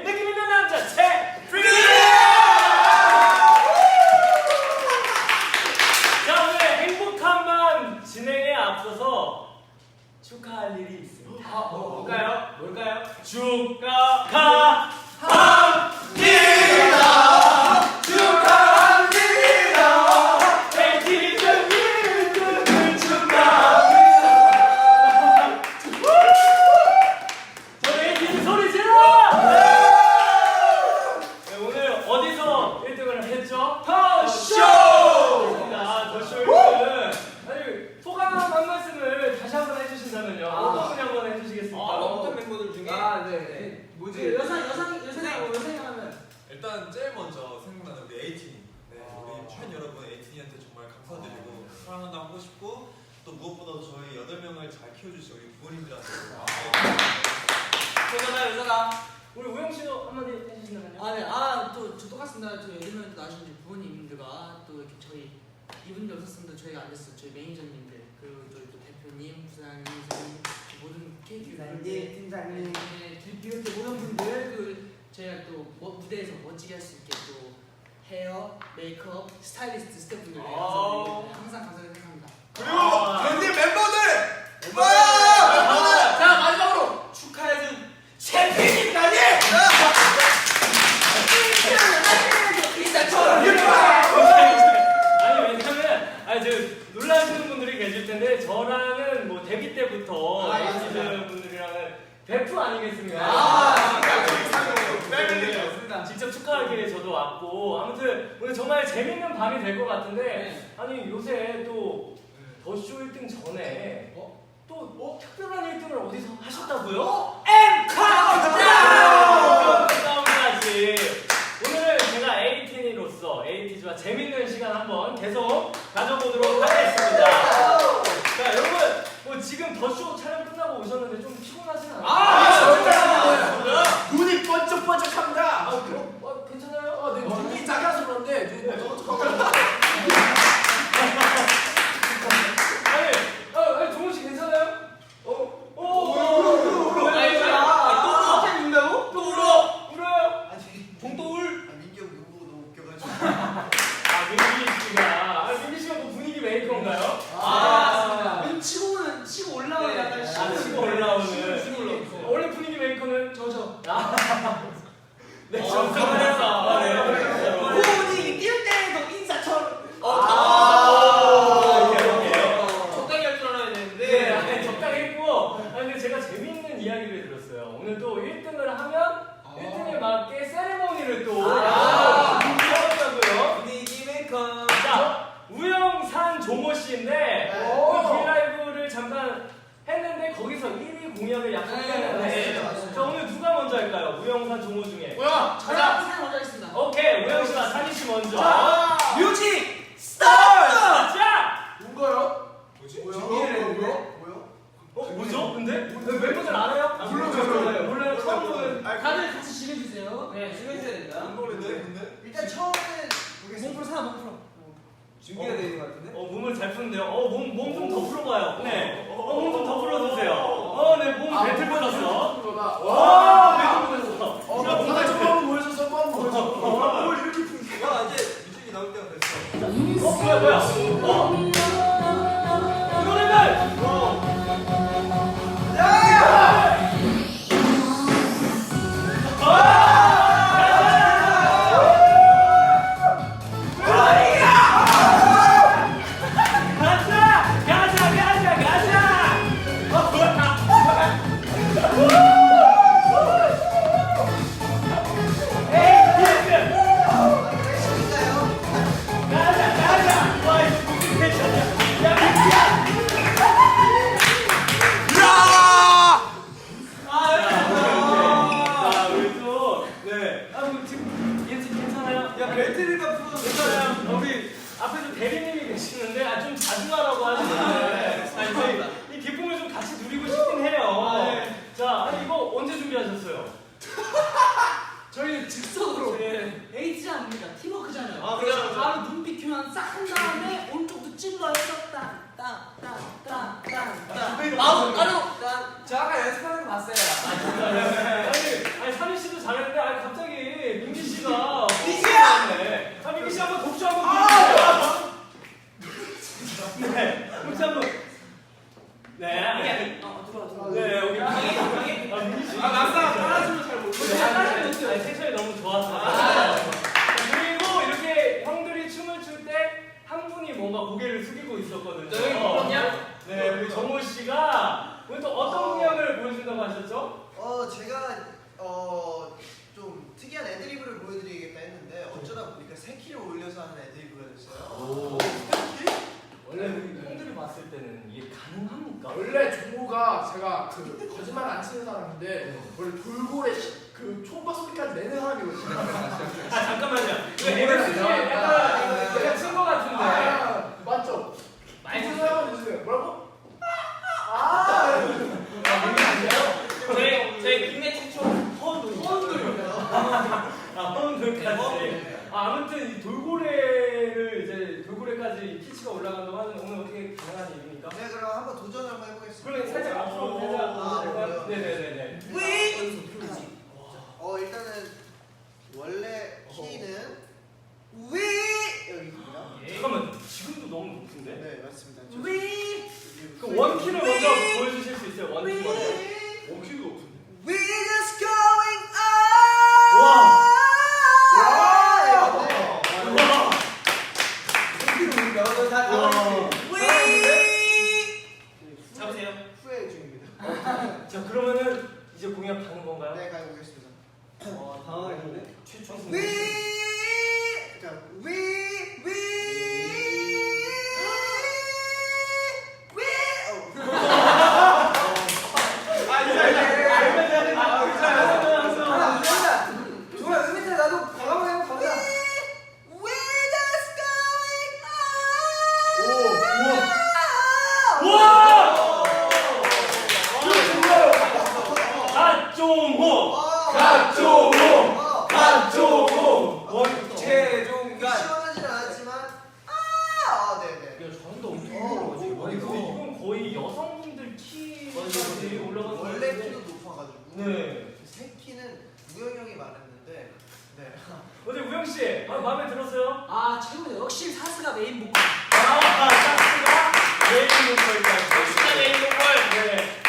느낌 있는 남자 채프리. 자, 오늘 행복한 밤 진행에 앞서서 축하할 일이 있습니다. 뭘까요? 축하합니다. 일단 제일 먼저 생각나는 우리 에이틴. 네, 우리 팬 여러분 에이틴이한테 정말 감사드리고 사랑한다고 하고 싶고 또 무엇보다도 저희 8명을 잘 키워주신 우리 부모님들한테 여자다. 우리 우영 씨도 한마디 해주신다면요? 또 똑같습니다. 저희 8명을 낳으신 부모님들과 또 이렇게 저희 이분들 없었으면 저희가 안 됐어요. 저희 매니저님들 그리고 저희 또 대표님, 부사장님, 모든 팀장님, 비롯해 모든 분들 저희가 또 무대에서 멋지게 할 수 있게 또 헤어, 메이크업, 스타일리스트 스태프분들 항상 감사하게 생각합니다. 그리고 밴드 멤버들! 자 마지막으로 축하해준 챔피언까지! 아니 왜냐면 저 놀라시는 분들이 계실 텐데 저랑은 뭐 데뷔 때부터 에이티즈 분들이랑은 베프 아니겠습니까? 직접 축하하기에 저도 왔고 아무튼 오늘 정말 재밌는 밤이 될 것 같은데 아니 요새 또 더쇼 1등 전에 또 특별한 1등을 어디서 하셨다고요? 엠카운트다운까지 오늘 제가 에이틴이로서 에이티즈와 재밌는 시간 한번 계속 가져보도록 하겠습니다. 자 여러분 뭐 지금 더쇼 촬영 끝나고 오셨는데 좀 피곤하진 않아요? 눈이 번쩍번쩍합니다. 괜찮아요? 네, 눈이 작아서 그런데 눈이 번쩍번쩍. 아니 종훈 씨 괜찮아요? 울어요? 봉또 울! 민기 형 누구 너무 웃겨가지고 민기 씨가 뭐 분위기 메이커인가요? 요즘 치고 올라오는 약간 치고 올라오는 원래 분위기 메이커는 저죠. 네, 정상에서 분위기 띄울 때도 인사처럼 적당히 할 줄 알아야 되는데 아니, 적당히 했고 근데 제가 재밌는 이야기를 들었어요. 오늘 또 1등을 하면 1등에 맞게 세레모니를 또 하더라고요. 분위기 메이커. 자, 우영산 종호 씨인데 브이라이브를 잠깐 했는데 거기서 1위 공약을 약속했는데 자 오늘 누가 먼저 할까요? 우영산 종호 중에 사연 먼저 하겠습니다. 오케이 우영 씨와 산희 씨 먼저 뮤직 스타트! 자! 뭔가요? 뭐지? 뭐죠? 근데? 멤버들 알아요? 몰라요? 처음 보는 다들 같이 즐겨주세요. 네, 즐겨주셔야 된다. 근데? 일단 처음에 몸풀어 사람 몸풀어. 준비가 되어 있는 것 같은데? 몸을 잘 푸는데요. 몸 좀 더 풀어봐요. 네. 몸 좀 더 풀어주세요. 네, 몸 배틀 뻗었어. 배틀 뻗었어. 자, 몸 좀 한번 보여줬어, 한번 보여줬어. 이렇게 푸니까. 이제 뮤직이 나올 때가 됐어. 뭐야? 이거는 저희는 즉석으로 에이티즈 아닙니다. 팀워크잖아요. 아, 그렇죠. 바로 눈빛 교환 싹 한 다음에 오른쪽도 찔러서 땅땅땅땅땅 마음 따로 저 아까 연습하는 거 봤어요. 아니 산희 씨도 잘했는데 네, 텐션이 너무 좋았어요. 그리고 이렇게 형들이 춤을 출 때 한 분이 뭔가 고개를 숙이고 있었거든요. 여기 누구냐? 네, 우리 정호 씨가 오늘 또 어떤 공약을 보여준다고 하셨죠? 제가 좀 특이한 애드리브를 보여드리겠다 했는데 어쩌다 보니까 새키를 올려서 하는 애드리브가 됐어요. 원래 우리 형들이 봤을 때는 이게 가능합니까? 원래 종호가 제가 그 거짓말 안 치는 사람인데 원래 돌고래 그 총각 소리까지 내는 사람이거든요. 아 잠깐만요. 이거 뭐라 MSG 그래요? 약간 친거 같은데. 아, 맞죠? 많이 무슨 주세요. 사람 주세요? 뭐라고? 저희 국내 최초 허언돌이요. 아 허언돌까지. 아무튼 이 돌고래를 이제 돌고래까지 피치가 올라간다고 하는데 오늘 어떻게 가능한 일입니까? 네, 그럼 한번 도전을 한번 해보겠습니다. 그러면 살짝 앞으로 살짝 그래요? 네네네네. 일단은 원래 키는 위 여기입니다. 잠깐만 지금도 너무 높은데? 네, 맞습니다. 그 원키를 먼저 보여주실 수 있어요? 원키 먼저. 오키도 높은데. We just going up. 와. 잡으세요. 후회 중입니다. 자 그러면은 이제 공약 가는 건가요? 네, 가보겠습니다. 당황했는데? 최초 We 자, 시원하진 않았지만 네네. 저한테 엄청 힘들어 지금. 아니 근데 이건 거의 여성분들 키까지 올라가서 원래 키도 높아가지고 네. 새 키는 우영 형이 말했는데 네. 어제 우영 씨 마음에 들었어요? 아 최고네. 역시 사스가 메인 보컬. 싹스가 메인 보컬까지. 사스가 메인 보컬. 네.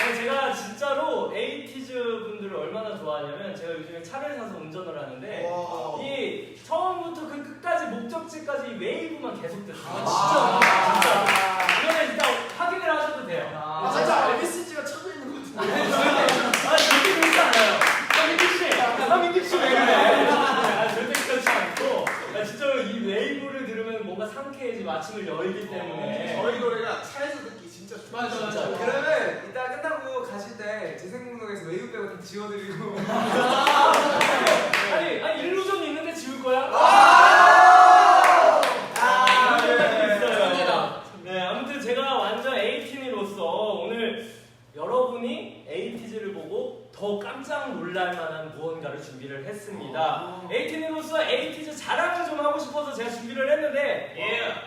아니, 제가 진짜로 에이티즈 분들을 얼마나 좋아하냐면 제가 요즘에 차를 사서 운전을 하는데 와. 이 처음부터 그 끝까지 목적지까지 이 웨이브만 계속 됐어요. 아. 진짜. 이거는 일단 확인을 하셔도 돼요. 아, 진짜 MSG가 쳐져 있는 것 같은데. 아, 절대 그렇지 않아요. 민규 씨 왜 그래? 아, 절대 그렇지 않고, 진짜로 이 웨이브를 들으면 뭔가 상쾌해지고 아침을 열기 때문에. 저희 노래가 차에서 듣기 진짜 좋아요. 맞아. 그러면 이따 끝나고 가실 때 재생공동에서 웨이브 빼고 다 지워드리고 아니, 일루전 있는데 지울 거야? 있어요. 네, 아무튼 제가 완전 에이티니로서 오늘 여러분이 에이티즈를 보고 더 깜짝 놀랄 만한 무언가를 준비를 했습니다. 에이티니로서 에이티즈 자랑을 좀 하고 싶어서 제가 준비를 했는데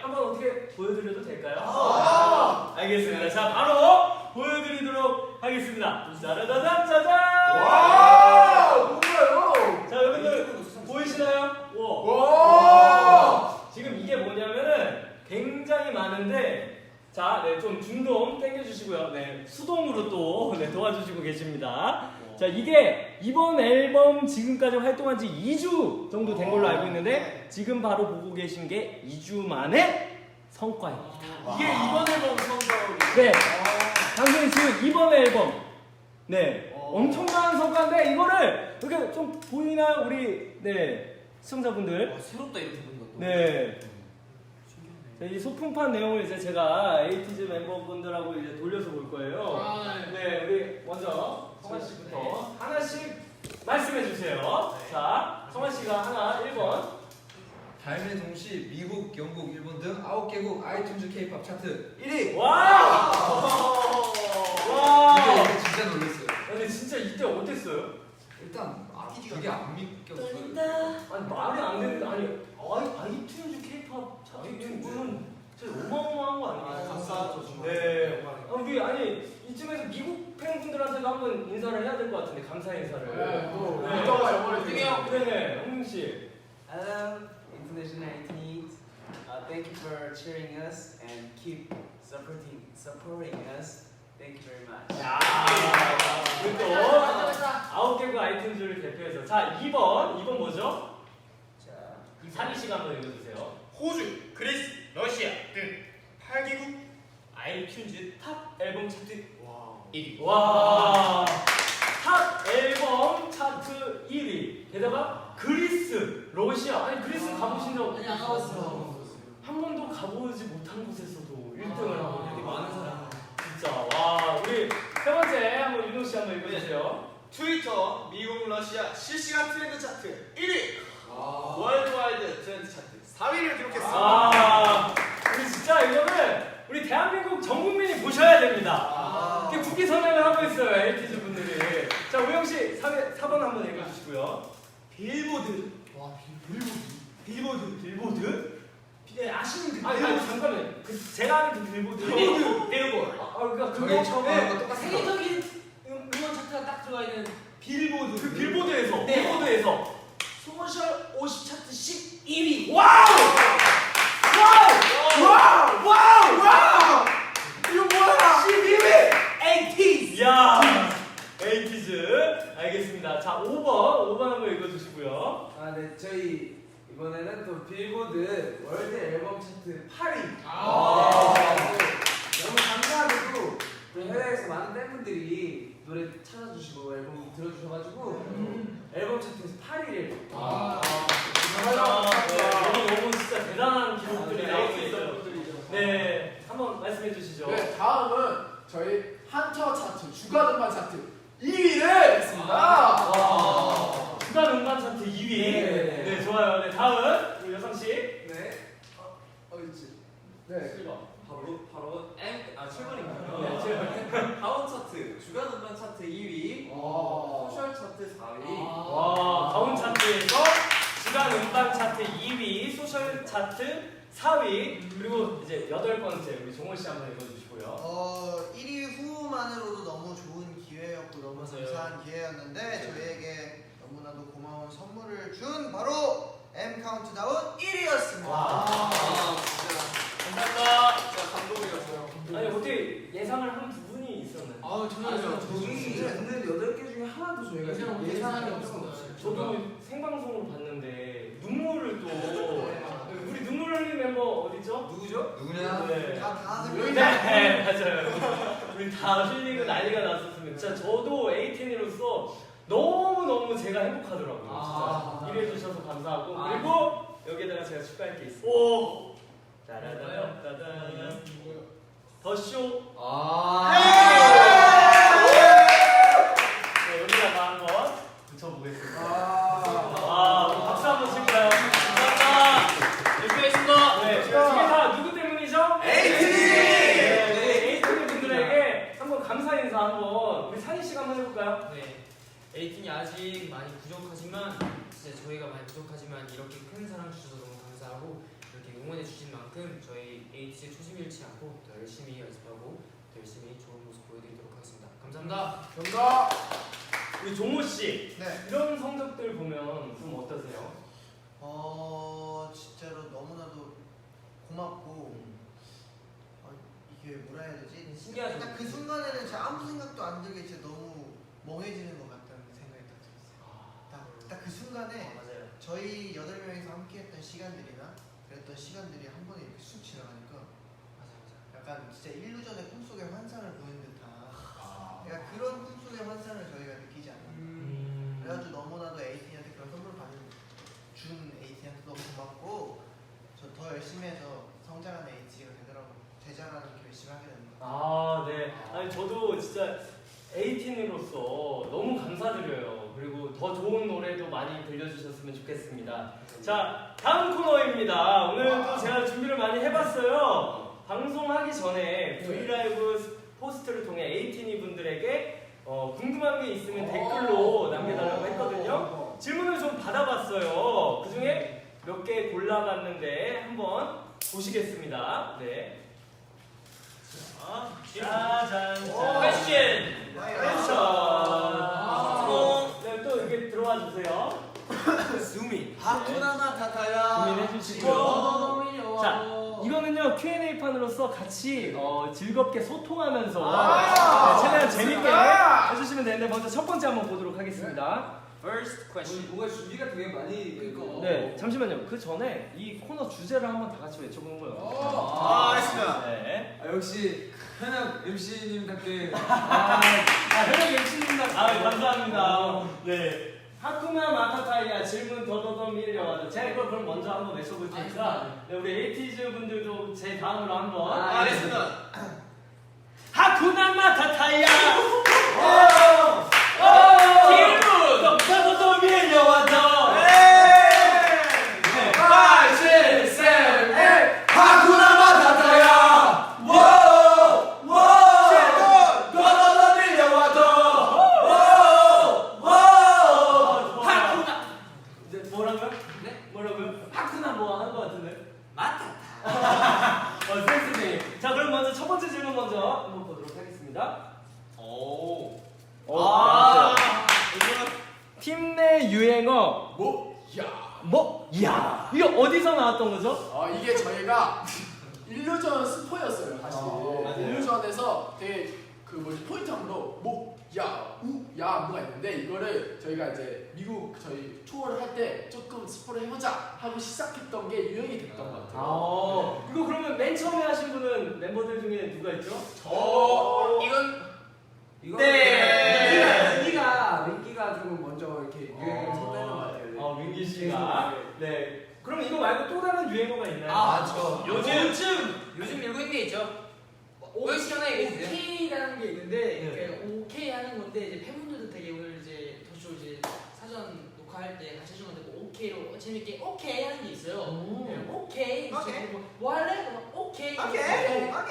한번 어떻게 보여드려도 될까요? 알겠습니다. 자, 바로 보여드리도록 하겠습니다. 짜라자잔 짜잔! 와, 뭔가요? 자, 여러분들 보이시나요? 와. 지금 이게 뭐냐면은 굉장히 많은데 자, 네, 좀 중동 당겨주시고요. 네, 수동으로 또 도와주시고 계십니다. 자, 이게 이번 앨범 지금까지 활동한 지 2주 정도 된 걸로 알고 있는데 지금 바로 보고 계신 게 2주 만의 성과입니다. 이게 이번 앨범 성적이. 네, 당연히 지금 이번 앨범 네, 엄청난 성과인데 이거를 이렇게 좀 보이나요? 우리 시청자분들? 새롭다 이렇게 보는 것도. 네. 자, 이 소품판 내용을 이제 제가 에이티즈 멤버분들하고 이제 돌려서 볼 거예요. 네, 우리 먼저 성환 씨부터 하나씩 말씀해 주세요. 자, 성환 씨가 하나 1번. 발매 동시 미국, 영국, 일본 등 9개국 아이튠즈 K-pop 차트 1위! 와! 와! 이게 진짜 놀랐어요. 근데 진짜 이때 어땠어요? 일단 되게 안 믿겼어요. 아니 말이 안 되는데 아이튠즈 K-pop 차트 이거는 진짜 어마어마한 거 아니에요? 감사하죠, 정말. 네. 우리 아니 이쯤에서 미국 팬분들한테도 한번 인사를 해야 될 것 같은데 감사 인사를. 또 네. 이따가 영어를 네네, 홍민 씨. Hello, International 18. Thank you for cheering us and keep supporting us. Thank you very much. 야, 그리고 또 9개국 아이튠즈를 대표해서 자 2번 뭐죠? 자, 상희 씨가 한번 읽어주세요. 호주, 그리스, 러시아 등 8개국 아이튠즈 탑 앨범 차트 1위. 와, 탑 앨범 차트 1위. 게다가 그리스, 러시아. 아니 그리스 가보신 적 아니 안 가봤어요. 한 번도 가보지 못한 곳에서도 1등을 하고 되게 있는 많은 사람. 진짜 와 우리 세 번째 한번 윤호 씨 한번 읽어주세요. 트위터, 미국, 러시아 실시간 트렌드 차트 1위. 월드와이드 트렌드 차트 4위를 기록했습니다. 아 우리 진짜 이거는 우리 대한민국 전 국민이 보셔야 됩니다. 이렇게 국기 선언을 하고 있어요 에이티즈 분들이. 자 우영 씨 4번 한번 읽어주시고요. 빌보드. 와 빌보드? 네, 아시는 아니 잠깐만요. 제가 아는 그 빌보드. 빌보드. 그러니까 저희 그거 처음 하는 거 똑같은 거. 세계적인 음원 차트가 딱 들어가 있는 빌보드. 그 빌보드에서 네. 빌보드에서 소셜 50 차트 12위. 와우! 와우! 와우! 와우! 이거 뭐야? 12위! 80s! 야! 80s. 알겠습니다. 자, 5번 한번 읽어주시고요. 아, 네, 저희 이번에는 또 빌보드 월드 앨범 차트 8위. 너무 감사하게도 또 해외에서 많은 팬분들이 노래 찾아주시고 앨범 들어주셔가지고 앨범 차트에서 8위를. 너무 진짜 대단한 기록들이 나오고 있어요. 네, 한번 말씀해 주시죠. 네, 다음은 저희 한터 차트 주간 음반 차트 2위를 했습니다. 주간 음반 차트 2위. 네. 네, 좋아요. 네, 다음 우리 여성 씨. 네. 있지. 네. 바로 7번인가요? 네, 다운 차트, 주간 음반 차트 2위, 소셜 차트 4위. 와, 다운 차트에서 주간 음반 차트 2위, 소셜 차트 4위, 그리고 이제 8번째 우리 종호 씨 한번 읽어주시고요. 1위 후만으로도 너무 좋은 기회였고 너무 감사한 기회였는데 저희에게 너무나도 고마운 선물을 준 바로 M 카운트다운 1위였습니다. 감사합니다. 진짜 감동이었어요. 아니 어떻게 예상을 한 두 분이 있었나요? 아 저는 오늘 8개 중에 하나도 저희가 예상한 게 없습니다. 저도 생방송으로 봤는데 눈물을 또 우리 눈물 흘린 멤버 어디죠? 누구죠? 누구냐? 네. 다 네, 맞아요. 우리 다 흘리고 난리가 났었습니다. 진짜 저도 에이틴으로서 너무너무 제가 행복하더라고요. 진짜. 이래주셔서 감사하고. 그리고 여기에다가 제가 추가할 게 있습니다. 오! 따라다다다다. 더쇼. 네, 여기다가 한번 붙여보겠습니다. 박수 한번 칠까요? 감사합니다. 준비했습니다. 네, 이게 다 누구 때문이죠? 에이틴 분들에게 한번 감사 인사 한번 우리 산희 씨가 한번 해볼까요? 네, 에이틴이 아직 많이 부족하지만 진짜 저희가 많이 부족하지만 이렇게 큰 사랑 주셔서 너무 감사하고 이렇게 응원해 주신 만큼 저희 에이틴의 초심 잃지 않고 더 열심히 연습하고 더 열심히 좋은 모습 보여드리도록 하겠습니다. 감사합니다. 감사합니다. 우리 종호 씨 네. 이런 성적들 보면 좀 어떠세요? 진짜로 너무나도 고맙고 이게 뭐라 해야 되지? 신기하죠? 딱 그 순간에는 제가 아무 생각도 안 들게 진짜 너무 멍해지는 것 같다는 생각이 딱 들었어요. 딱 그 순간에 맞아요. 저희 8명이서 함께했던 시간들이나 그랬던 시간들이 한 번에 이렇게 쑥 지나가니까 약간 진짜 일루전의 꿈속의 환상을 보는 듯한 약간 그런 꿈속의 환상을 저희가 느끼지 않나. 그래가지고 너무나도 에이틴한테 그런 선물을 준 에이틴한테 너무 고맙고 저 더 열심히 해서 성장하는 에이티가 되자라는 결심을 하게 됩니다. 아, 네. 아니 저도 진짜 에이틴으로서 너무 감사드려요. 그리고 더 좋은 노래도 많이 들려주셨으면 좋겠습니다. 자, 다음 코너입니다. 오늘 또 제가 준비를 많이 해봤어요. 방송하기 전에 브이라이브 포스트를 통해 에이틴이 분들에게 궁금한 게 있으면 댓글로 남겨달라고 했거든요. 질문을 좀 받아봤어요. 그 중에 몇 개 골라봤는데 한번 보시겠습니다. 네. 짜잔. 퀘스천. 네, 또 이렇게 들어와 주세요. 수민 하쿠나 마타타야 고민해 주시고요. 자, 이거는요 그냥 Q&A 판으로서 같이 즐겁게 소통하면서 아, 최대한 재밌게 좋습니다. 해주시면 되는데 먼저 첫 번째 한번 보도록 하겠습니다. First question. 뭔가 준비가 되게 많이. 네, 잠시만요. 그 전에 이 코너 주제를 한번 다 같이 외쳐보는 거예요. 알겠습니다. 네. 역시 현역 MC님답게. 현역 MC님들 감사합니다. 네. 하쿠나 마타타이야 질문 더더더 밀려와도 제가 이걸 그럼 먼저 한번 외쳐볼 테니까 네, 우리 에이티즈 분들도 제 다음으로 한번 알겠습니다. 하쿠나 마타타이야 질문 더더더 밀려와도 5, 6, 7, 8 하쿠나 마타타야 너너너 밀려와도 하쿠나 이제 뭐라고요? 네? 뭐라고요? 하쿠나 뭐 하는 거 같은데? 마타타. 센스쟁이. 자 그럼 먼저 첫 번째 질문 먼저 한번 보도록 하겠습니다. 오. 팀 내 유행어 야 이거 어디서 나왔던 거죠? 이게 저희가 일루전 스포였어요 사실. 맞아요. 일루전에서 되게 그 뭐지 포인트함으로 야우가 있는데 이거를 저희가 이제 미국 저희 투어를 할 때 조금 스포를 해보자 하고 시작했던 게 유행이 됐던 것 같아요. 이거 그러면 맨 처음에 하신 분은 멤버들 중에 누가 있죠? 이건 네. 민기가 조금 먼저 이렇게 유행을 섰다는 것 같아요. 민기 씨가. 네. 그럼 이거 말고 또 다른 유행어가 있나요? 맞죠. 요즘 밀고 있는 게 있죠. 오이시 전에 얘기해주세요. 오케이라는 게 있는데 네. 그러니까 오케이 하는 건데 이제 팬분들도 되게 오늘 이제 더쇼 이제 사전 녹화할 때 같이 해준 건데 뭐 오케이로 재밌게 오케이 하는 게 있어요. 네, 오케이. 그래서 오케이. 뭐 할래? 그럼 오케이.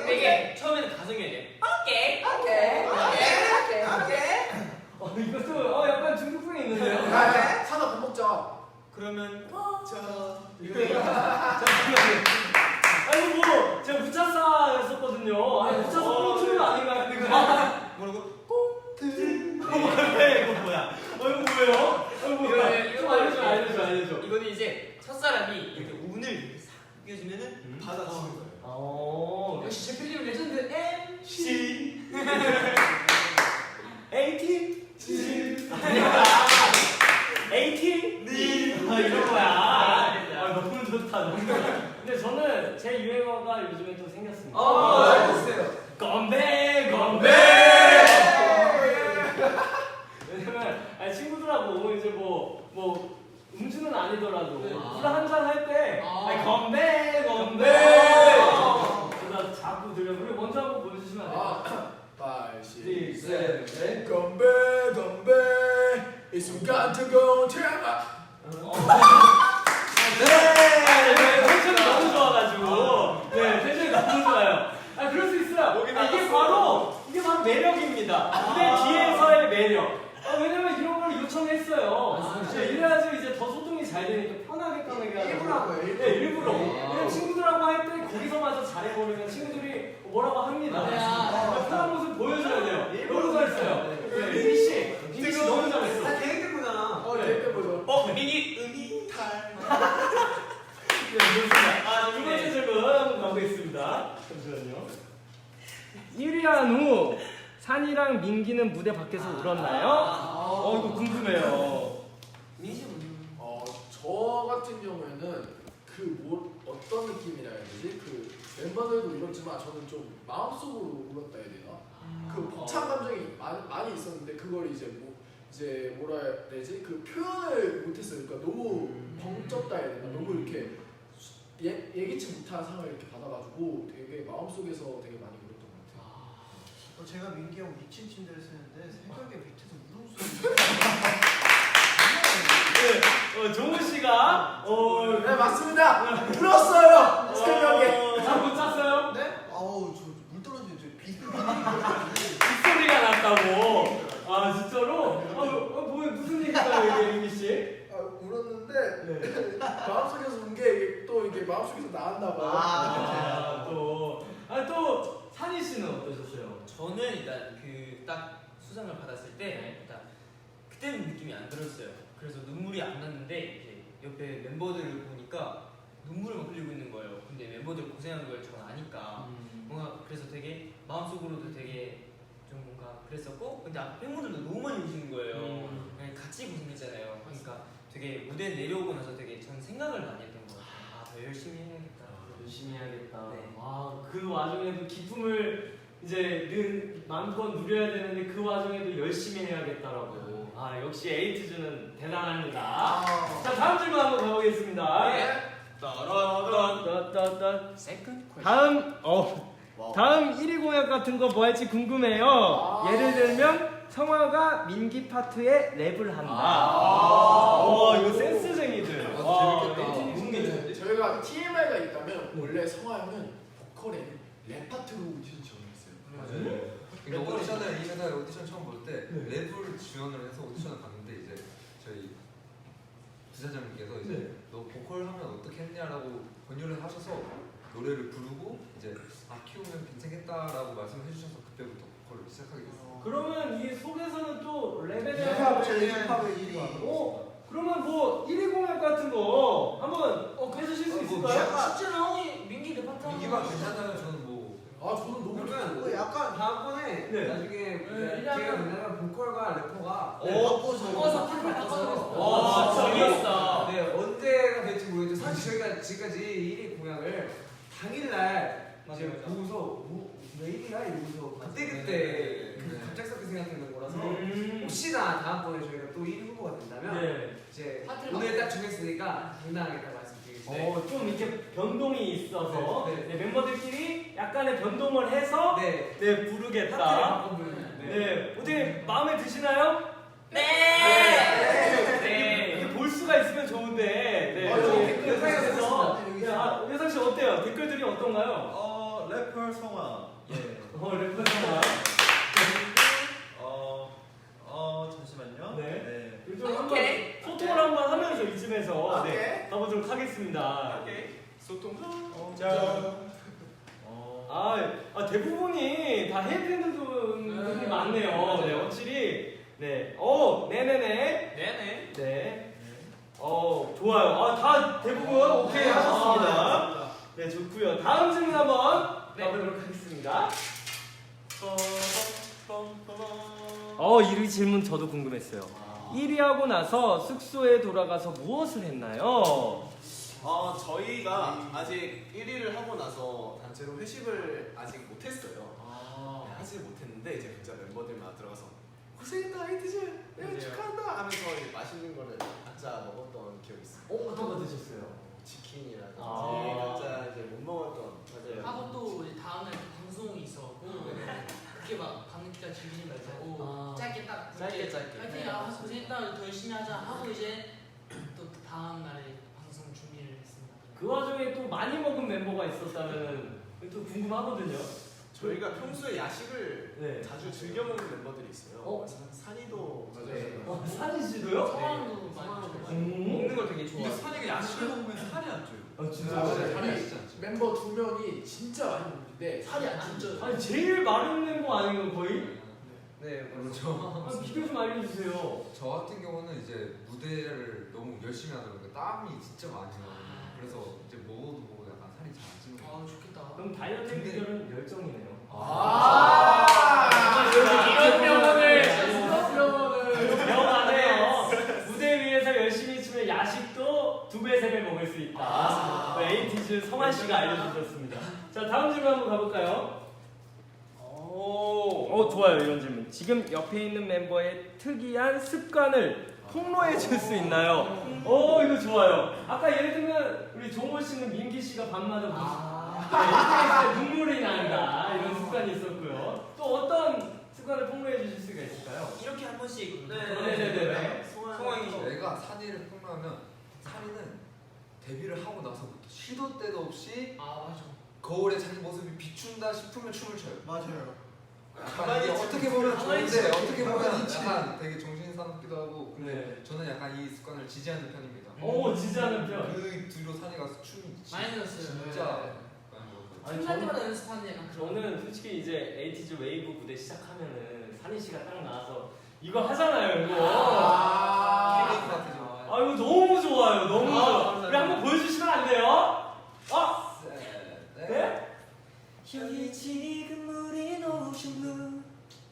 되게 처음에는 가성이야 돼. 오케이. 이것도 약간 중독성이 있는데요? 사다 밥 먹자. 그러면 아니 뭐 제가 부차사였었거든요. 아니 부차사 꽁트는 아닌가요? 뭐라고? 이거 뭐야? 이거 뭐예요? 이거 뭐야? 좀 알려줘. 이거는 이제 첫사람이 이렇게 운을 이렇게 싹 껴주면은 받아치는 거예요. 역시 제 필름 레전드 MC. AT 이런 거야. 너무 좋다. 근데 저는 제 유행어가 요즘에 또 생겼습니다. 알려주세요. 건배. 왜냐면 친구들하고 이제 뭐 음주는 아니더라도 물 한 잔 할 때 건배. 그러다 자꾸 들려. 우리 먼저 한번 보여주시면 안 돼요? 5, 6, 6, 7, 7, 8 건배 이 순간 뜨거운 태양. 텐션이 너무 좋아가지고 텐션이 너무 좋아요. 그럴 수 있어요. 이게 바로 매력입니다. 무대 뒤에서의 매력. 왜냐면 이런 걸 요청했어요. 이래야지 이제 더 소통이 잘 되니까 편하게 까매게 일부러 한 거예요, 일부러. 네, 일부러. 왜냐면 친구들하고 할 때 거기서마저 잘해버리면 친구들이 뭐라고 합니다. 편한 모습 보여줘야 돼요. 너무 잘했어요. 민기 씨 너무 잘했어. 계획된 거잖아. 계획된 거죠. 미니 음이탈. 네, 좋습니다. 두 번째 질문 한번 가보겠습니다. 잠시만요. 1위 한 후 산이랑 민기는 무대 밖에서 울었나요? 이거 궁금해요. 저 같은 경우에는 어떤 느낌이라 해야 되지? 그 멤버들도 울었지만 저는 좀 마음속으로 울었다 해야 되나? 그 벅찬 감정이 많이 있었는데 그걸 이제 뭐라 해야 되지? 그 표현을 못했어요. 그러니까 너무 벙쪘다 해야 되나? 너무 이렇게 예기치 못한 상을 이렇게 받아가지고 되게 마음속에서 되게 많이 울었던 것 같아요. 제가 민기 형 미친 침대를 쓰는데 새벽에 밑에서 울음소리. 종우 씨가 네 맞습니다. 울었어요. 새벽에. 잠못 잤어요? 네? 아우 저 물 떨어지는 저 비소리가 빗소리가 났다고. 진짜로? 무슨 얘기인가요, 이게 민기 씨? 울었는데 마음속에서 운 게 또 이게 마음속에서 나왔나 봐요. 또 산이 씨는 어떠셨어요? 저는 일단 그 딱 수상을 받았을 때 일단 그때는 느낌이 안 들었어요. 그래서 눈물이 안 났는데 이제 옆에 멤버들을 보니까 눈물을 막 흘리고 있는 거예요. 근데 멤버들 고생한 걸 저는 아니까 뭔가 그래서 되게 마음속으로도 되게 좀 뭔가 그랬었고, 근데 앞에 팬분들도 너무 많이 우시는 거예요. 그냥 같이 고생했잖아요. 그러니까 되게 무대 내려오고 나서 되게 전 생각을 많이 했던 것 같아요. 아, 더 열심히 해야겠다. 열심히 해야겠다. 네. 와, 그 와중에도 기쁨을 이제 마음껏 누려야 되는데 그 와중에도 열심히 해야겠다라고. 아, 역시 에이티즈는 대단합니다. 자, 다음 질문 한번 가보겠습니다. 따따따따. 다음 1위 공약 같은 거 뭐 할지 궁금해요. 예를 들면 성화가 민기 파트에 랩을 한다. 와, 이거 센스쟁이들. 와, 재밌겠다. 저희가 TMI가 있다면 원래 성화 형은 보컬에 랩 파트로 오디션 지원했어요. 맞아요. 그러니까 오디션을 이 회사에 오디션 처음 볼 때 랩을 지원을 해서 오디션을 갔는데 이제 저희 부사장님께서 이제 너 보컬 하면 어떻게 했냐라고 권유를 하셔서 노래를 부르고 이제 키우면 괜찮겠다라고 말씀을 해주셔서 그때부터 보컬을 시작하게 됐어요. 그러면 이 속에서는 또 랩에 대한 힙합의 1위. 그러면 뭐 1위 공약 같은 거 한번 해주실 수 있을까요? 실제로 형이 민기 랩파트 민기가 괜찮다면 저는 뭐 저는 너무 그러면 약간 다음번에 네. 나중에 네, 기회가 된다면 보컬과 래퍼가 바꿔서 파트를 바꿔서. 와, 재밌다. 네, 언제가 될지 모르겠지만 사실 저희가 지금까지 1위 공약을 당일날 이제 맞아요. 보고서 왜 1위야? 이러고서 그때 갑작스럽게 생각했는 거라서 혹시나 다음번에 저희가 또 1위 후보가 된다면 네. 이제 파트를 오늘 딱 정했으니까 당당하겠다 말씀드리겠습니다. 좀 이렇게 변동이 있어서 네, 네. 멤버들끼리 약간의 변동을 해서 네, 네, 부르겠다. 파트를 바꿔보는 네, 어떻게 마음에 드시나요? 네. 네. 이게 볼 수가 있으면 좋은데. 네. 저기 댓글 댓글 상에서 달렸습니다. 예상 씨 어때요? 댓글들이 어떤가요? 래퍼 성화. 예. 래퍼 상황. 잠시만요. 네. 요즘 한번 오케이. 소통을 한번 하면서 이쯤에서 네, 오케이. 가보도록 하겠습니다. 소통. 대부분이 다 해외 팬들이 많네요. 네, 확실히. 네. 네네네. 네네. 네. 좋아요. 다 대부분 오케이 하셨습니다. 네, 좋고요. 다음 질문 한번 가보도록 하겠습니다. 1위 질문 저도 궁금했어요. 1위 하고 나서 숙소에 돌아가서 무엇을 했나요? 저희가 아직 1위를 하고 나서 단체로 회식을 아직 못했어요. 하지 못했는데 이제 각자 멤버들만 들어가서 고생했다 에이티즈 축하한다 하면서 이제 맛있는 거를 각자 먹었던 기억이 있어요. 어떤 거 드셨어요? 치킨이라든지 아. 각자 이제 못 먹었던. 맞아요. 하고 또 이제 다음날 또 방송이 있었고 그렇게 막 밤늦게까지 즐기지 말고 짧게 딱 짧게. 파이팅 고생했다 더 열심히 하자 하고 이제 또 그 다음 날에 방송 준비를 했습니다. 그 와중에 또 많이 먹은 멤버가 있었다면 또 궁금하거든요. 저희가 평소에 야식을 네. 자주 즐겨 먹는 멤버들이 있어요. 산이도 맞아요. 산이 씨도요? 성함도 많이 먹는 걸 되게 근데 좋아해요. 산이가 야식을 먹으면 살이 안 쪄요. 진짜. 살이 진짜 않죠. 멤버 2명이 진짜 많이 먹는데 살이 안 쪄요. 아니 제일 마른 멤버 아닌가 거의? 네, 그렇죠. 비교 좀 알려주세요. 저 같은 경우는 이제 무대를 너무 열심히 하다 보니까 땀이 진짜 많이 나요. 그래서 이제 먹어도 약간 살이 잘 안 찌는 거 아 좋겠다. 그럼 다이어트 비결은 열정이네요. 이런 명언을 명하네요. 무대 위에서 열심히 추면 야식도 2배, 3배 먹을 수 있다. 에이티즈 성환 씨가 알려주셨습니다. 자, 다음 질문 한번 가볼까요? 좋아요, 이런 질문. 지금 옆에 있는 멤버의 특이한 습관을 폭로해 줄 수 있나요? 이거 좋아요. 아까 예를 들면 우리 종호 씨는 민기 씨가 밤마다 눈물이 난다 이런 습관이 있었고요. 또 어떤 습관을 폭로해 주실 수가 있을까요? 이렇게 한 번씩 네네네. 성황이 내가 산이를 폭로하면 산이는 데뷔를 하고 나서부터 시도 때도 없이 맞아. 거울에 자기 모습이 비춘다 싶으면 춤을 춰요. 맞아요. 약간 이게 어떻게 보면 가만히 좋은데 있어. 어떻게 보면 약간 되게 정신 사납기도 하고 근데 네. 저는 약간 이 습관을 지지하는 편입니다. 지지하는 편. 그 뒤로 산이 가서 춤이 많이 늘었어요. 진짜 많이 늘었거든요. 아니, 틈날 때마다 연습하는 약간 그런. 저는 솔직히 이제 에이티즈 웨이브 무대 시작하면은 산희 씨가 딱 나와서 이거 하잖아요, 이거. 힐링 파트죠. 아 이거 너무 좋아요. 너무 아, 좋아. 감사합니다. 우리 한번 보여주시면 안 돼요? 네? 여기 지금 우린 오션루.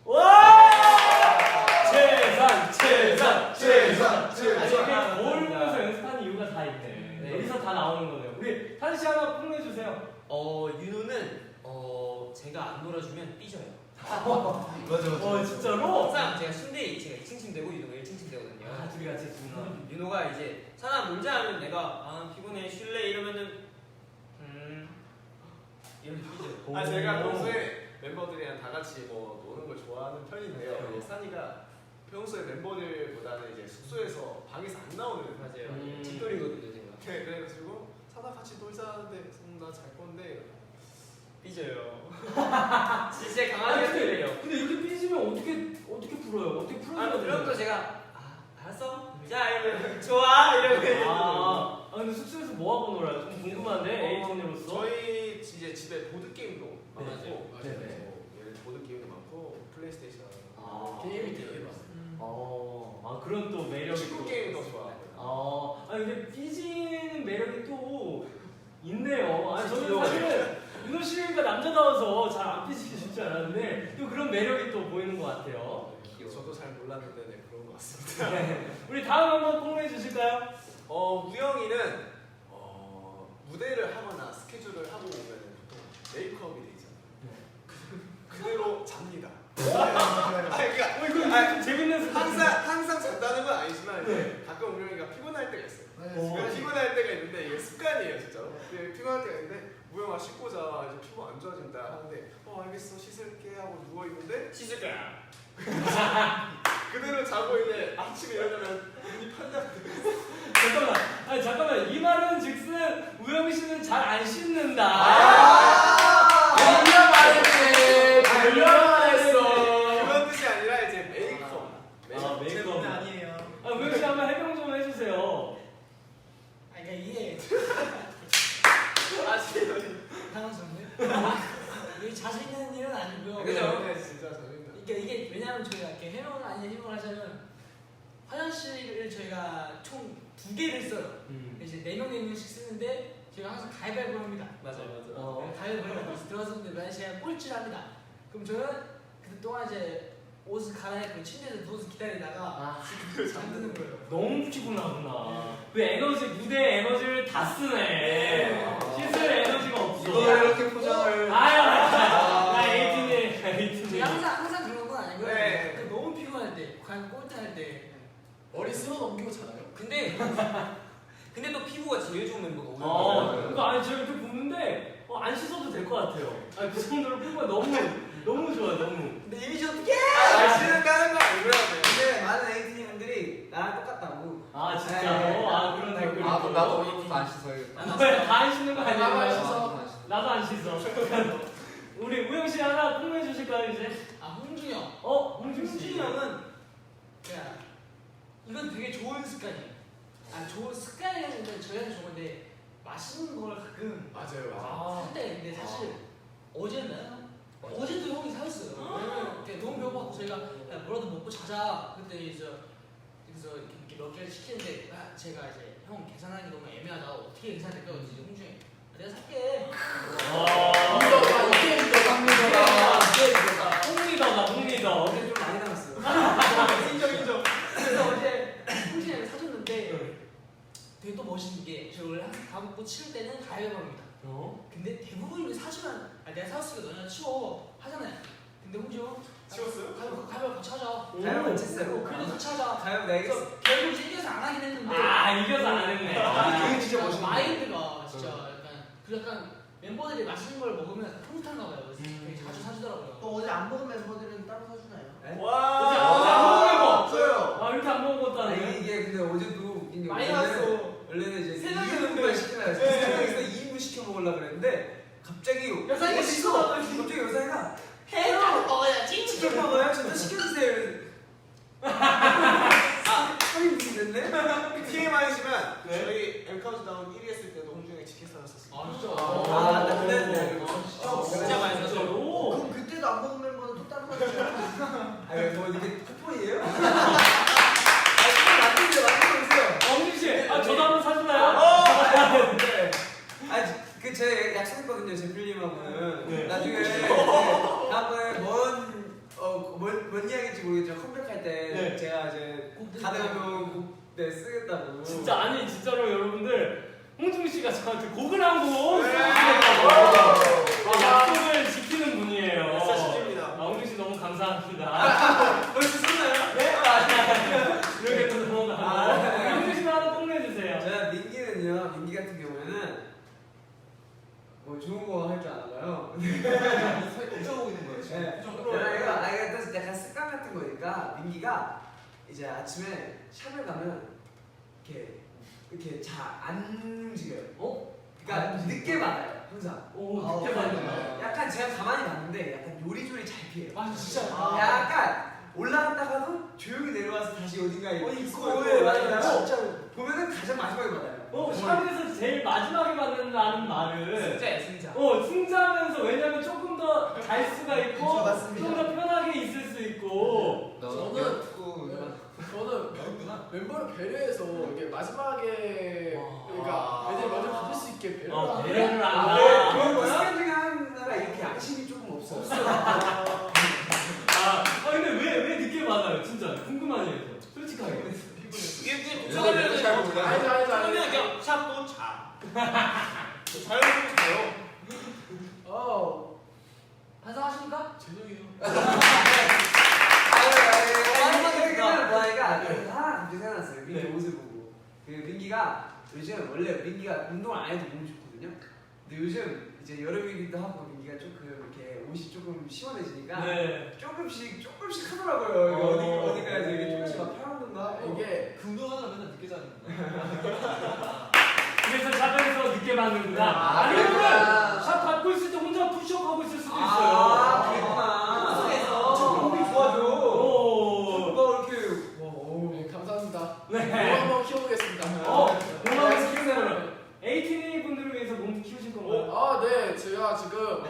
와! 최산. 최산. 이렇게 거울 보면서 연습하는 이유가 다 있네. 네. 여기서 다 나오는 거네요. 우리 탄 씨 하나 뽐내주세요. 윤호는 제가 안 놀아주면 삐져요. 어 진짜로? 항상 제가 침대 제가 2층 침대고 윤호가 1층 침대거든요. 아 둘이 같이 했구나. 윤호가 이제 사나 놀자 하면 내가 피곤해 쉴래 이러면은 이러면 삐져요. 아 제가 평소에 멤버들이랑 다 같이 뭐 노는 걸 좋아하는 편인데요. 네. 산이가 평소에 멤버들보다는 이제 숙소에서 방에서 안 나오는 맞아요. 집돌이거든요 제가. 네, 그래가지고 사나 같이 놀자 하는데 나 잘 건데 삐져요. 진짜 강아지 같은 애예요. 근데 이렇게 삐지면 어떻게 풀어요? 어떻게 풀어요? 그럼 또 제가 알았어. 자 이러면 좋아 이러면. 근데 숙소에서 뭐 하고 놀아요? 좀 궁금한데 에이톤으로서. 저희 이제 집에 보드 게임도 많고, 맞아요. 예를 보드 게임도 많고 플레이스테이션, 게임이 되게 많아요. 그런 또 매력이 축구 또. 게임도 좋아하고. 근데 삐지는 매력이 또 있네요. 저는 사실은 윤호 씨가 남자다워서 잘 안 삐지기 쉽지 않았는데 또 그런 매력이 또 보이는 것 같아요. 저도 잘 몰랐는데 네, 그런 것 같습니다. 우리 다음 한번 뽐내 주실까요? 우영이는 무대를 하거나 스케줄을 하고 오면 보통 메이크업이 돼 있잖아요. 그대로 잡니다. 이거 좀 재밌는 항상 잔다는 건 아니지만 네. 가끔 우영이가 피곤할 때가 있어요. 네, 피곤할 때가 있는데 이게 습관이에요 진짜로. 피곤할 때가 있는데 우영아 씻고 자 이제 피부 안 좋아진다 하는데 알겠어 씻을게 하고 누워 있는데 씻을 거야. 그대로 자고 이제 아침에 일어나면 눈이 판다. 잠깐만 이 말은 즉슨 우영 씨는 잘 안 씻는다. 그런 뜻이 아니라 이제 메이크업. 메이크업. 아니에요. 우영 씨 한번 해명 좀 해주세요. 그러니까 이게 당황스럽네. 이게 자신 있는 일은 아니고요. 그죠? 네, 진짜 저희는. 그러니까 이게 왜냐하면 저희가 이렇게 해명을 아닌 해명을 하자면 화장실을 저희가 총 2개를 써요. 이제 4명씩 쓰는데 저희가 항상 가위바위보 합니다. 맞아요. 가위바위보 들어왔는데 만약 제가 꼴찌를 합니다. 그럼 저는 그동안 이제 옷을 갈아입고 침대에서 누워서 기다리다가 잠드는 거예요. 너무 피곤하구나. 그 에너지 무대 에너지를 다 쓰네. 씻을 에너지가 없어. 이걸 이렇게 포장을. 에이틴이. 제가 항상 그런 건 아니고요. 네. 그 너무 피곤할 때, 과연 꼴찌할 때. 머리 쓸어 넘기고 자나요? 근데 또 피부가 제일 좋은 멤버가 오늘. 그러니까 제가 이렇게 보는데 안 씻어도 될 것 같아요. 그 정도로 피부가 너무 좋아 너무. 근데 이미지 어떻게? 날씨는 까는 거 아니고요. 근데 많은 에이티니 분들이 나랑 똑같다고. 진짜로? 그런 댓글이. 그럼 나도 오늘부터 안 씻어야겠다. 다 안 씻는 거 나도 안 아니에요? 씻어. 나도 안 씻어. 우리 우영 씨 하나 뽐내 주실까요 이제? 홍준이 형. 홍준 씨. 홍준이 형은 그냥 이건 되게 좋은 습관이에요. 좋은 습관이라는 저희한테 좋은 건데 맛있는 걸 가끔 맞아요. 할 때 근데 사실 어제였나요? 어제도 형이 사줬어요. 왜냐면 이렇게 너무 배고파서 저희가 야, 뭐라도 먹고 자자. 그때 이제 그래서 이렇게 몇 개를 시키는데 제가 이제 형 계산하기 너무 애매하다. 어떻게 계산할까요? 이제 홍준이 내가 살게. 홍리더. 어제 좀 많이 남았어요. 인정. 그래서 어제 홍준이 형이 사줬는데 되게 또 멋있는 게 저희 원래 항상 다 먹고 치울 때는 가위바위보입니다. 근데 대부분 사주면 내가 사줬으니까 너네가 치워 하잖아요. 근데 홍준이 형 치웠어요? 가위바위보 같이 하자. 가위바위보 같이 했어요. 그래도 같이 하자. 가위바위보 내겠어. 그래서 결국 이제 이겨서 안 하긴 했는데 이겨서 안 했네. 그게 진짜 멋있는데. 마인드가 진짜 약간 멤버들이 맛있는 걸 먹으면 약간 통탄가 봐요. 그래서 되게 자주 사주더라고요. 또 어제 안 먹은 멤버들은 따로 사주나요? 와. 어제 안 먹은 거. 없어요. 이렇게 안 먹은 것도 아니에요? 이게 근데 어제도 웃긴 게 많이 원래는 이제 세 명이 2인분만 시키면 네. 3명이서 2인분 시켜 먹으려고 그랬는데 갑자기 여상이가 맛있어. 시켜. 갑자기 여상이가 해장 먹어야지. 치킨 먹어요? 저도 시켜주세요. 형이 무슨 됐네? TMI지만 네. 저희 M 카운트다운 1위 했을 때도 홍준이 치킨 사줬었어요. 진짜? 나 그랬네. 진짜 많이 샀어요. 그럼 그때도 안 먹은 멤버는 또 따로 사주나요? 아니 뭐 이게 쿠폰이에요? 아니 쿠폰 맞는데 있어요. 엄지 약속했거든요, 제필님하고는. 네. 나중에 다음번에 뭔 이야기인지 모르겠지만 컴백할 때 네. 제가 이제 가능하면 곡 쓰겠다고. 진짜 아니 진짜로 여러분들 홍중 씨가 저한테 곡을 한곡 네. 쓰시겠다고 약속을 지키는 분이에요. 사실입니다. 홍중 씨 너무 감사합니다. 벌써 썼나요? 네? 이렇게 또 넘어가고 홍중 씨도 하나 뽐내주세요. 제가 민기 같은 경우에는 뭐 좋은 거 할 줄 알아요. 걱정하고 있는 거예요 지금. 네. 표정 이거 또 약간 습관 같은 거니까 민기가 이제 아침에 샵을 가면 이렇게 잘 안 움직여요. 그러니까 늦게 받아요 항상. 오, 늦게 받는 약간 제가 가만히 봤는데 약간 요리조리 잘 피해요. 아 진짜. 약간 올라갔다가도 조용히 내려와서 다시 어딘가에 있고 진짜로. 보면은 가장 마지막에 받아요. 샵에서 제일 마지막에 받는다는 말은 승자야 승자. 승자면서 왜냐면 조금 더 잘 수가 있고 그쵸, 맞습니다. 좀 더 편하게 있을 수 있고 저는 멤버를 배려해서 이게 마지막에 그러니까 애들이 먼저 받을 수 있게 배려를 배려를 하는 한다. 그 스캔 중에 하나가 이렇게 양심이 조금 없어요. 근데 왜 늦게 받아요? 진짜 궁금하네요. 솔직하게. 이게 도착하면 잘 모르겠어요. 알죠. 그러면 그냥 샵도 자. 자유롭게 자요. 반성하십니까? 죄송해요. 뭐하니까 하나 갑자기 생각났어요. 민기 옷을 보고 그 민기가 요즘 원래 민기가 운동을 안 해도 몸이 좋거든요. 근데 요즘 이제 여름이기도 하고 민기가 조금 이렇게 옷이 조금 시원해지니까 네. 조금씩 하더라고요. 이게 어디가에서 이게 조금씩 막 편하던가 이게 그 운동하느라 맨날 늦게 자는 거야. 그래서 샵에서 늦게 받는구나. 아니면 샵 받고 있을 때 혼자 푸시업 하고 있을 수도 있어요. 그랬구나. 그래서 저 몸이 좋아져. 오. 뭐 이렇게 네, 감사합니다. 네. 한번 키워보겠습니다. 몸을 키우세요. 에이티니 분들을 위해서 몸 키우실 건가요? 네, 제가 지금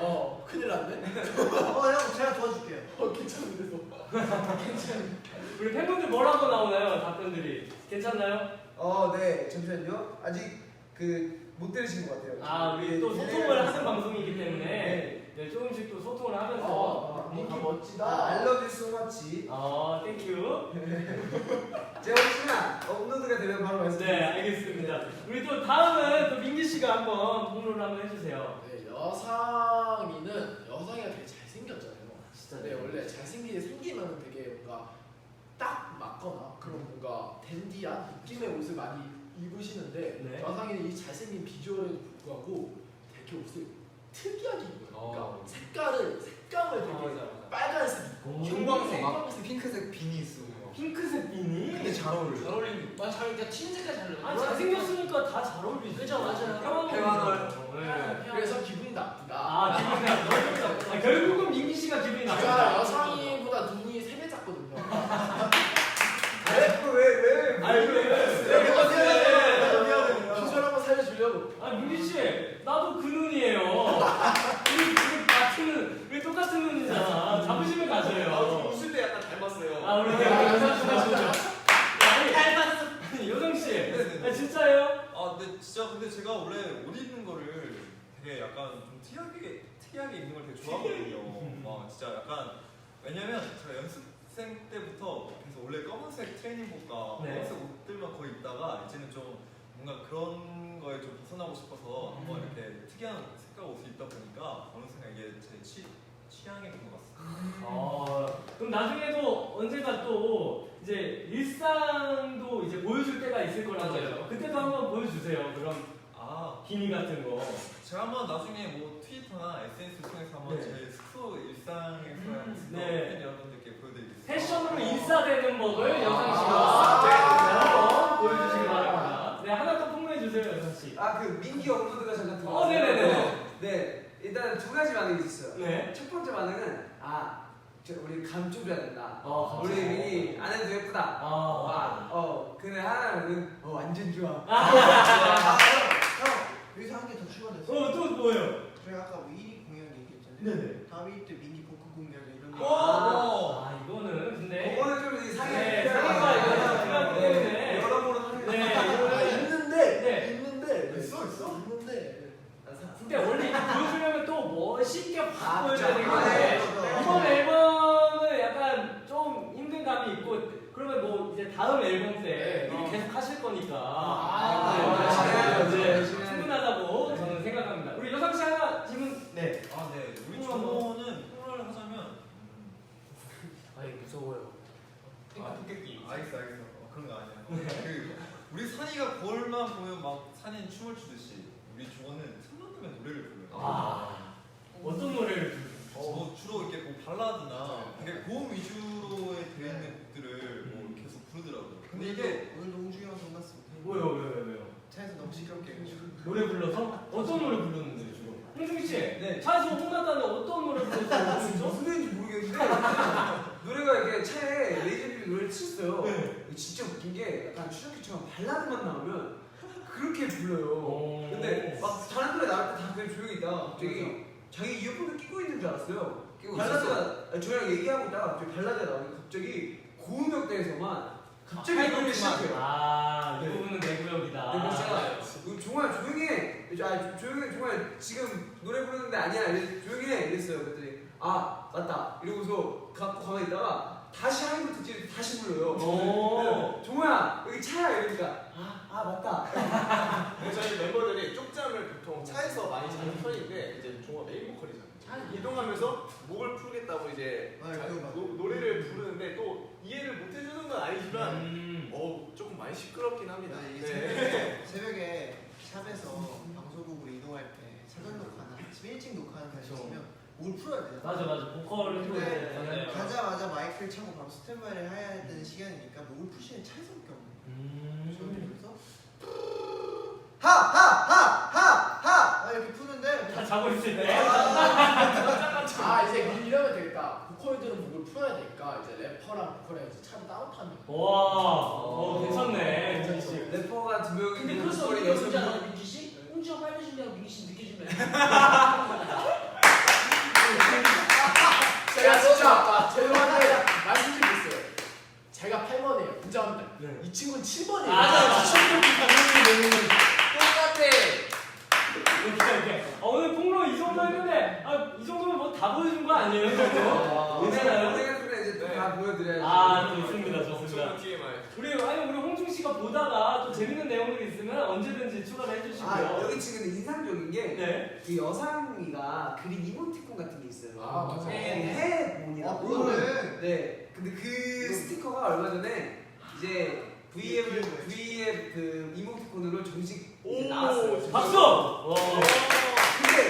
큰일 났네. 형 제가 도와줄게요. 괜찮은데도. 우리 팬분들 뭐라고 나오나요? 답변들이 괜찮나요? 네, 잠시만요. 아직 못 들으신 것 같아요. 우리 또 소통을 하는 방송이기 때문에 네, 조금씩 또 소통을 하면서 민기 멋지다. I love you so much. 땡큐. 제가 혹시나 업로드가 되면 바로 네, 말씀드릴게요. 알겠습니다. 우리 또 다음은 또 민기 씨가 한번 폭로를 한번 해주세요. 네, 여상이가 되게 잘생겼잖아요. 진짜. 네, 원래 생기면 되게 뭔가 딱 맞거나 그런 뭔가 댄디한 느낌의 옷을 많이 입으시는데 네. 여상이는 이 잘생긴 비주얼에도 불구하고 되게 옷을 특이하게 입어요. 그러니까 색감을 되게 빨간색, 형광색, 핑크색 비니 있어. 핑크색 비니? 근데 잘 어울려. 잘 어울리는. 잘 그냥 튀는 색깔 잘 어울려. 잘생겼으니까 다 잘 어울리지. 그죠, 맞아요. 네. 그래서 기분이 나쁘다. 기분이 나쁘다. 결국은 민기 씨가 기분이 제가 나쁘다. 여상이보다 눈이 3배 작거든요. 왜? 비주얼 한번 살려주려고. 민기 씨, 나도 그 눈이에요. 우리 똑같은 눈이잖아. 자부심을 가져요. 웃을 때 약간 닮았어요. 우리 아니, 요정 씨, 진짜예요? 네, 진짜 근데 제가 원래 옷 입는 거를 되게 약간 좀 특이하게 입는 걸 되게 좋아하거든요. 진짜 약간 왜냐면 제가 연습생 때부터 계속 원래 검은색 트레이닝복과 네. 검은색 옷들만 거의 입다가 이제는 좀 뭔가 그런 거에 좀 벗어나고 싶어서 한번 이렇게 특이한 색깔 옷을 입다 보니까 어느 순간 이게 제 취향이 된 것 같습니다. 그럼 나중에도 언젠가 또 이제 일상도 이제 보여줄 때가 있을 거란 말이에요. 그때도 한번 보여주세요. 그럼 비니 같은 거. 제가 한번 나중에 뭐 트위터나 SNS를 통해서 한번 네. 제 스쿠 일상에서의 모습을 네. 팬 여러분들께 보여드리겠습니다. 패션으로 인싸되는 법을 여상 씨가 한번 보여주시기 바랍니다. 네, 하나 더 폭로해 주세요, 여상 씨. 그 민기 업로드가 잠깐 들어왔어요. 네네네. 네, 일단 두 가지 반응이 있었어요. 네. 첫 번째 반응은 우리 감 좀 줘야 된다. 감 우리 좀. 민기 안 해도 예쁘다. 근데 하나는 완전 좋아. 여기서 한 개 더 추가됐어요. 또 뭐예요? 저희가 아까 1위 공연 얘기했잖아요. 네네. 다음 1위 때 미니 복구 공연 이런 이거는 근데. 그거는 좀 상해. 네, 상해가 이거는 필요하기 때문에. 여러모로 상해. 네. 있는데 네. 있는데 있어? 있는데 근데 원래 이거 보여주려면 또 멋있게 확 보여줘야 되기 아, 때문에 네. 이번 앨범은 약간 좀 힘든 감이 있고 그러면 뭐 이제 다음 앨범 때 네. 계속 하실 거니까 열심히 해야죠. 충분하다고 저는 생각합니다. 우리 여상 씨 하나 질문. 네. 아, 네. 우리 조모는 폴을 하자면 아니 무서워요. 토끼. 알겠어. 그런 거 아니야. 그 우리 산이가 거울만 보면 막 산이는 춤을 추듯이 우리 조모는 틈만 나면 노래를 불러요. 어떤 노래를 부르세요? 뭐 주로 이렇게 뭐 발라드나 되게 고음 위주로 되어 있는 곡들을 뭐 계속 부르더라고요. 근데 이게 오늘도 홍중이 형 혼났습니다. 왜요? 차에서 너무 시끄럽게 해가지고. 노래 불러서? 어떤 노래 불렀는데요 지금? 홍중기 씨, 네. 차에서 혼났다는데 어떤 노래 불렀어요? 무슨 노래인지 모르겠는데 노래가 이렇게 차에 레이저비 노래를 틀었어요. 진짜 웃긴 게 약간 추적기처럼 발라드만 나오면 그렇게 불러요. 근데 막 다른 노래 나올 때 다 그냥 조용히 있다가 갑자기 자기 이어폰을 끼고 있는 줄 알았어요. 끼고 발라드가 저랑 얘기하고 있다가 갑자기 발라드가 나오니까 갑자기 고음역대에서만 갑자기 노래를 시작해요. 이 부분은 내 구역이다. 근데 제가 정말 조용히 해. 조용히 정말 지금 노래 부르는데 아니야. 조용히 해. 이랬어요. 그랬더니 맞다. 이러고서 갖고 가만히 있다가 다시 하이브 듣지 다시 불러요. 오. 종호야 여기 차야 이러니까 맞다. 저희 멤버들이 쪽잠을 보통 차에서 많이 자는 편인데 이제 종호 메인 보컬이잖아요. 이동하면서 목을 풀겠다고 이제 아, 그거 맞아. 노래를 부르는데 또 이해를 못 해주는 건 아니지만 조금 많이 시끄럽긴 합니다. 이게 새벽에 샵에서 방송국으로 이동할 때 사전 녹화나 아침 일찍 녹화하는 날 있으면 목을 풀어야 돼요. 맞아. 보컬을 해줘야 근데 돼. 가자마자 마이크를 차고 바로 스탠바이를 해야 되는 시간이니까 목을 푸시는 차에서밖에 없는 거예요. 그래서 하하하하하 이렇게 푸는데 다 자고 있을 때. 이제 이러면 되겠다. 보컬들은 목을 풀어야 되니까 이제 래퍼랑 보컬이랑 이제 차를 따로 타는 거. 와, 괜찮네. 민기 씨. 래퍼가 두 명이 근데 있는 그래서 보컬이 우리 여섯 여자 명. 민기 씨, 홍지가 빨리 준비하고 민기 씨 늦게 준비해. 제가 진짜 죄송한데 말씀드리겠어요. 제가 8번이에요. 인정합니다. 이 친구는 7번이에요. 맞아. 똑같아. 이렇게. 오늘 폭로 이 정도 했는데 이 정도면 뭐 다 보여준 거 아니에요? 괜찮아요? 은혜 같은 거 이제 다 보여드려야지. 좋습니다. 엄청난 TMI. 우리 홍중 씨가 보다가 또 재밌는 내용들이 있으면 언제든지 추가를 해주시고요. 여기 지금 인상적인 게 네. 그 여상이가 그린 이모티콘 같은 게 있어요. 맞아요. 해본이라고. 그거는 네. 근데 그 스티커가 얼마 전에 이제 V앱 그 이모티콘으로 정식 이제 나왔어요. 박수! 와. 근데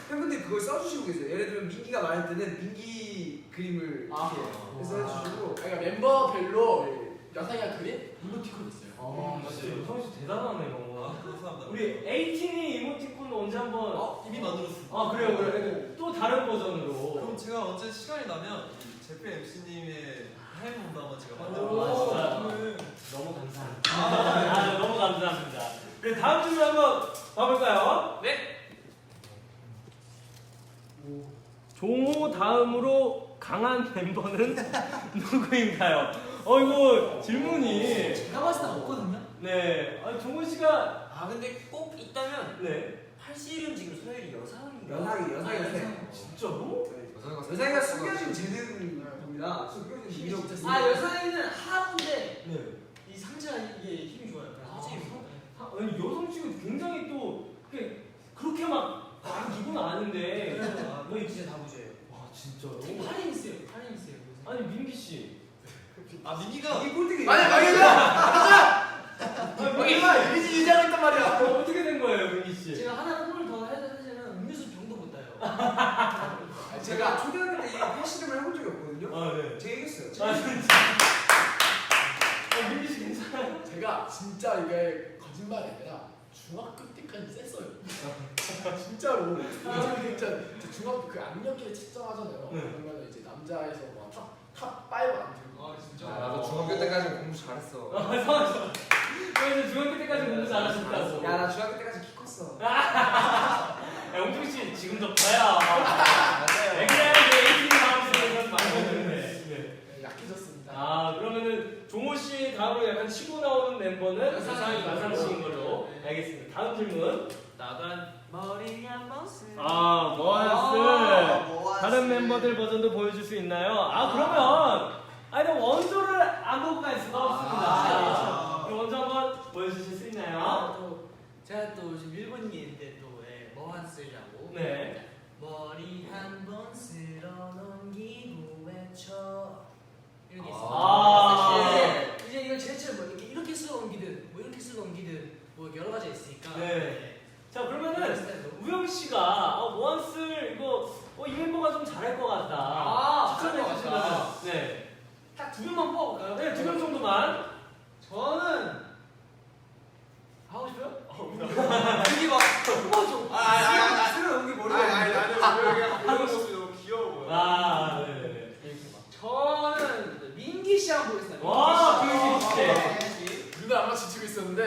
팬분들이 그걸 써주시고 계세요. 예를 들면 민기가 말할 때는 민기 그림을 이렇게 해서 해주시고. 그러니까 멤버별로 여상이가 그린 이모티콘이 있어요. 진짜 여성 씨 대단하네요. 감사합니다. 우리 에이틴이 이모티콘 언제 한번 이미 만들었어. 그래요. 또 다른 버전으로. 그럼 제가 언제 시간이 나면 제피 MC님의 해본다 한번 제가 오, 만들어. 너무 감사합니다. 너무 감사합니다. 그래 다음 질문 한번 봐볼까요? 네. 종호 다음으로 강한 멤버는 누구인가요? 이거 질문이. 제가 봤을 때 없거든요. 네. 종호 씨가. 근데 꼭 있다면 네. 팔씨름 지금 소율이 여상인가? 여상이 진짜로? 여상이가 숨겨진 재능 겁니다. 숨겨진 미력. 여상이는 하부인데 네. 이 상체가 이게 힘이 좋아요. 아니 여성 씨가 굉장히 또 그렇게 막 기분 아는데. 너 이거 진짜 다부제예요. 와 진짜로? 팔 있어요. 아니 민기 씨. 민기가 이 꼴등이. 여기가 이미지 유지하고 있단 말이야. 어떻게 된 거예요 민기 씨? 제가 하나 홈을 더 해야 되는 음료수 병도 못 따요. 제가 초등학교 때 이 팔씨름을 해본 적이 없거든요. 네. 제가 이겼어요. 진짜. 민기 씨 괜찮아요? 제가 진짜 이게 거짓말이 아니라 중학교 때까지 셌어요. 진짜로. 진짜 중학교 그 악력기를 측정하잖아요. 네. 그러면 이제 남자에서 탑 5 안 들고. 나도 중학교 때까지 공부 잘했어. 그래서 중학교 때까지 공부 잘하셨다고. 야, 나 중학교 때까지 키 컸어. 영중 씨 지금도 커요. 왜 그래? 에이틴 마음속에서 많이 보는데. 약해졌습니다. 그러면은 종호 씨 다음으로 약간 치고 나오는 멤버는 여상이 마상 씨인 걸로 알겠습니다. 다음 질문. 나간 머리 한번 쓰. 모아스. 다른 멤버들 버전도 보여줄 수 있나요? 그러면 그럼 원조를 안 보고 갈 수가 없습니다. 그럼 원조 한번 보여주실 수 있나요? 또 제가 또 지금 일본인인데 또 머한스라고. 네. 머리 한번 쓸어 넘기고 외쳐 이렇게 있습니다. 이제 이건 제철 뭐 이렇게 쓸어 넘기든 뭐 이렇게 쓸어 넘기든 뭐 여러 가지 있으니까. 네. 자 그러면은 우영 씨가 모한스 이거 이 멤버가 좀 잘할 것 같다. 추천해 잘할 것 주시면 같다. 네. 딱 2명만 뽑아볼까요? 네, 2명 정도만. 저는 하고 싶어요? 여기 막 뽑아줘. 쓸어 넘기 머리. 하는 모습이 너무 귀여워 보여. 네네. 저는 민기 씨 한번 보겠습니다. 와, 민기 씨. 민기 눈을 안 마주치고 있었는데.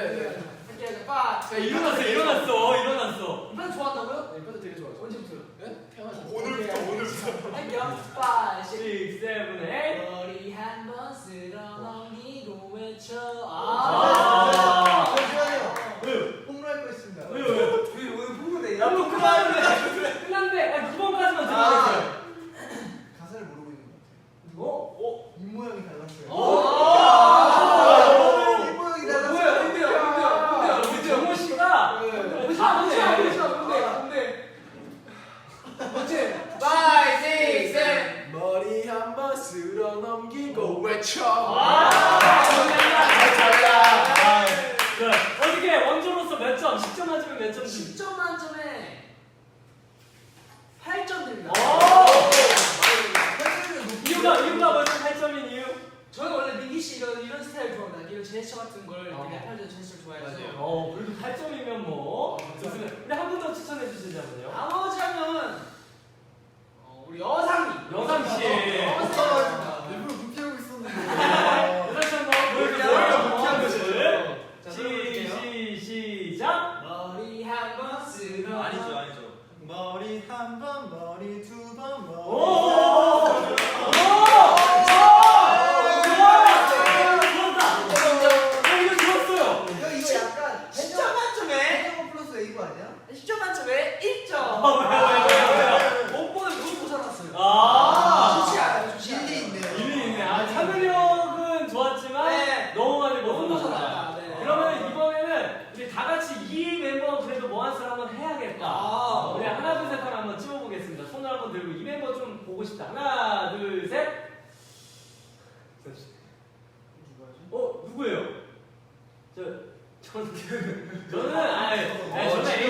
이렇게 빠. 일어났어. 이편 좋아한다고요? 네, 이번에 되게 좋아요. 언제부터요? 네? 태어나서. 오늘부터 할게요. 5, 6, 6, 7, 8. 머리 한번 쓸어 넘기고 외쳐. 잠시만요. 왜요? 폭로할 거 있습니다. 왜요? 우리 오늘 풍부네. 끝났는데 9번까지만 들어가세요. 가사를 모르고 있는 것 같아요. 어? 입 모양이 달랐어요. 오! 입 모양이 달랐어요. 뭐야? 우리 정모 씨가 머리 한번 쓸어 넘기고 외쳐. 어떻게 원조로서 몇 점? 10점 만점에 몇 점? 10점 만점에 8점 드립니다. 이유가 뭐죠? 8점인 이유? 저는 원래 민기 씨 이런 스타일 좋아합니다. 이런 제스처 같은 걸 되게 할 때 제스처 좋아해서. 그래도 8점이면 뭐 좋습니다. 근데 한 분 더 추천해 주시자면요. 나머지 하면 우리 여상이. 여상 씨. 일부러 묵히고 있었는데. 여상 씨 한번 보여주세요. 묵히한 거지. 자, 들어볼게요. 시작. 머리 한번 쓸어. 아니죠 머리 한 번 머리 두 번 머리 이거 약간 10점 만점에 해적 플러스 웨이브 아니야? 10점 만점에 1점. 오빠는 너무 고생했어요. 좋지 않아요? 좋지 않아요? 일리 있네요. 일리 있네. 참여력은 좋았지만 네. 너무 많이 너무 못 고생했다. 네. 그러면 이번에는 우리 다 같이 이 멤버 그래도 모한스를 한번 해야겠다. 우리 하나 둘 셋 하면 한번 찍어보겠습니다. 손을 한번 들고 이 멤버 좀 보고 싶다. 하나 둘 셋. 누구예요? 저는 저는 지금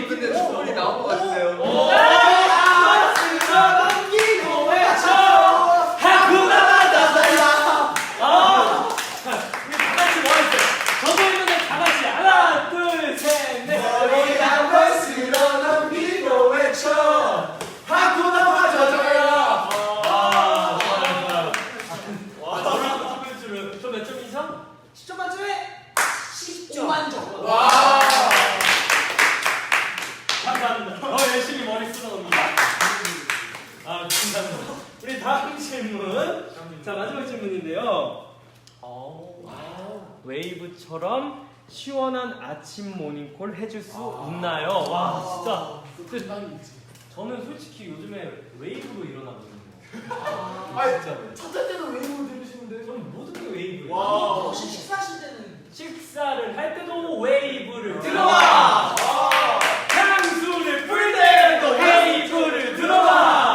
근데 충분히 나온 것 같은데요. 넘기고 외쳐 하쿠나 마타사야. 우리 다 같이 뭐 했어요? 저도 있는데 다 같이 하나 둘 셋 넷. 머리 한번 쓸어 넘기고 외쳐 하쿠나 마타사야. 저몇 점이죠? 10점 만점에 15만 점. 감사합니다. 열심히 머리 쓰러옵니다. 감사합니다. 우리 다음 질문. 자, 마지막 질문인데요. 웨이브처럼 시원한 아침 모닝콜 해줄 수 있나요? 와, 진짜. 저는 솔직히 요즘에 웨이브로 일어나거든요. 진짜. 찾을 때는 웨이브 들으시는데. 저는 모든 게 웨이브예요. 혹시 식사하실 때는 식사를 할 때도 웨이브를 들어봐. 향수를 풀 때도 웨이브를 들어봐.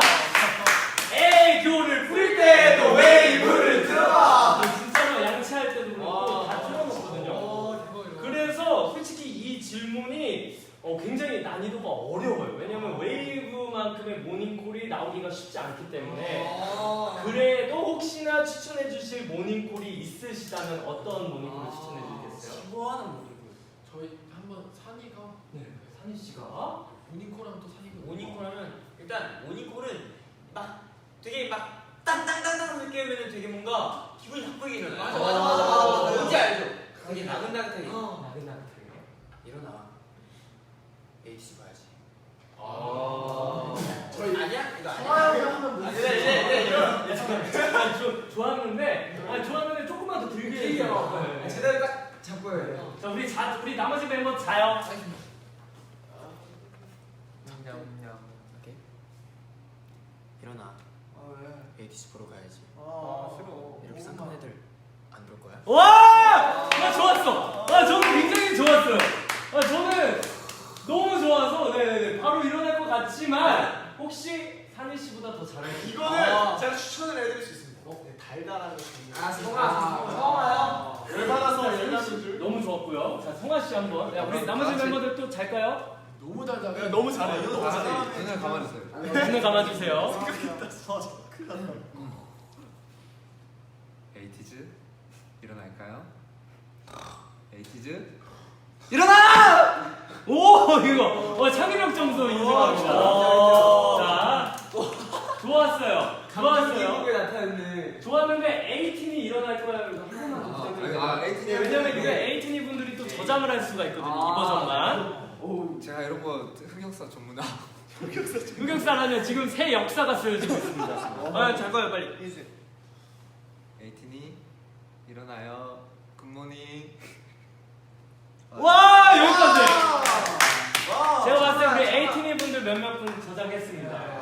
애교를 풀 때도 웨이브를 들어봐. 진짜로 양치할 때도 그렇고 다 틀어놓거든요. 그래서 솔직히 이 질문이 굉장히 난이도가 어려워요. 왜냐면 웨이브만큼의 모닝콜이 나오기가 쉽지 않기 때문에. 그래도 혹시나 추천해 주실 모닝콜이 있으시다면 어떤 모닝콜을 추천해 주시겠어요? 기부하는 모니콜. 저희 한번 산이가 네, 산희 씨가 모닝콜하면 또 산이가. 모닝콜 하면 일단 모닝콜은 막 되게 막 땅땅땅땅 느끼면 되게 뭔가 기분이 나쁘게 일어나요. 맞아. 뭔지 알죠? 되게 나긋나긋하게 나긋나긋하게. 일어나. 에이티즈 봐야지. 저희 아니야? 이거 아니야? 성화형이 하면 뭐 잠깐 좋았는데 조금만 더 길게 해요. 제대로 딱 잡고 해요. 자 우리 나머지 멤버 자요. 오케이. 일어나. 왜? ATC 보러 가야지. 싫어. 이렇게 쌍꺼 애들 안 볼 거야? 와! 나 좋았어. 저는 굉장히 좋았어요. 저는 너무 좋아서 네네네 바로 일어날 것 같지만 혹시 산희 씨보다 더 잘할 수 있어요? 이거는 제가 추천을 해드릴 수 있습니다. 네, 달달한 거. 성아. 열받아서 산희 씨 너무 좋았고요. 자 성아 씨 한번. 야, 우리 나머지 멤버들 또 잘까요? 너무 달달해. 네, 너무 잘해요. 이거 너무 잘해요. 눈을 감아주세요. 눈을 감아주세요. 에이티즈 일어날까요? 에이티즈 오 이거 창의력 점수 인정합니다. 자 좋았어요. 좋았어요. 나타났네. 좋았는데 에이틴이 일어날 거야. 한 번만 더 부탁드릴게요. 에이티즈 왜냐면 이게 에이틴이 분들이 또 저장을 할 수가 있거든요. 이 버전만. 제가 이런 거 흑역사 전문가. 흑역사라면 지금 새 역사가 쓰여지고 있습니다. 잘 봐요 빨리. 에이틴이 일어나요. 굿모닝. 와 여기까지. 제가 봤을 때 우리 에이틴이 분들 몇몇 분 저장했습니다.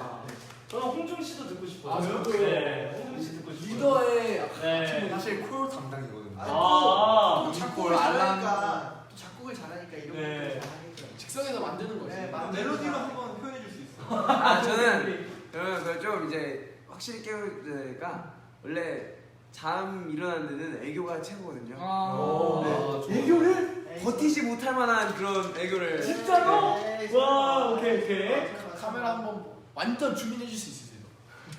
저는 홍중 씨도 듣고 싶어요. 저도요. 네, 홍중 씨 듣고 싶어요. 리더의 네. 사실 콜 담당이거든요. 아. 또 작곡을 잘하니까 또 작곡을 잘하니까 이런 네. 것도 잘하니까. 즉석에서 만드는 거지. 네, 멜로디로 한번 표현해 줄 수 있어요. 저는 그좀 이제 확실히 깨우니까 원래 잠 일어나는 데는 애교가 최고거든요. 네. 애교를? 버티지 못할 만한 그런 애교를. 진짜로? 네, 와 오케이. 카메라 한번 완전 주민해 줄 수 있으세요?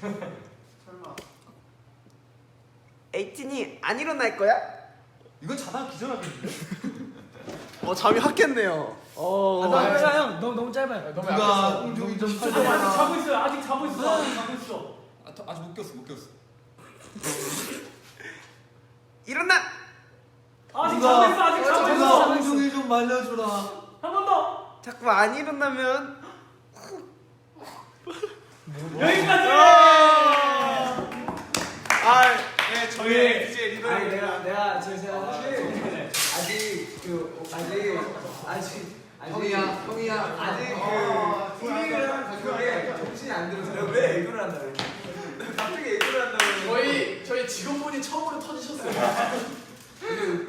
설마. 에이틴이 안 일어날 거야? 이건 자다가 기절하겠는데? 잠이 확 깼네요. 형 너무 짧아요. 너무 누가 약했어. 홍중이 좀 아직 자고 있어요. 아직 자고 있어. 아직 못 꼈어. 일어나! 아직 누가- 자고 있어. 누가 홍중이 좀 말려주라. 한 번 더. 자꾸 안 일어나면 여기까지. 네, 저희 네. 에이티즈의 리더입니다. 아니 내가 제가 사실 네. 형이야 아직 그 1위를 그게 정신이 안 들어서 내가 왜 애교를 한다고 갑자기 애교를 한다고 저희 직원분이 처음으로 터지셨어요.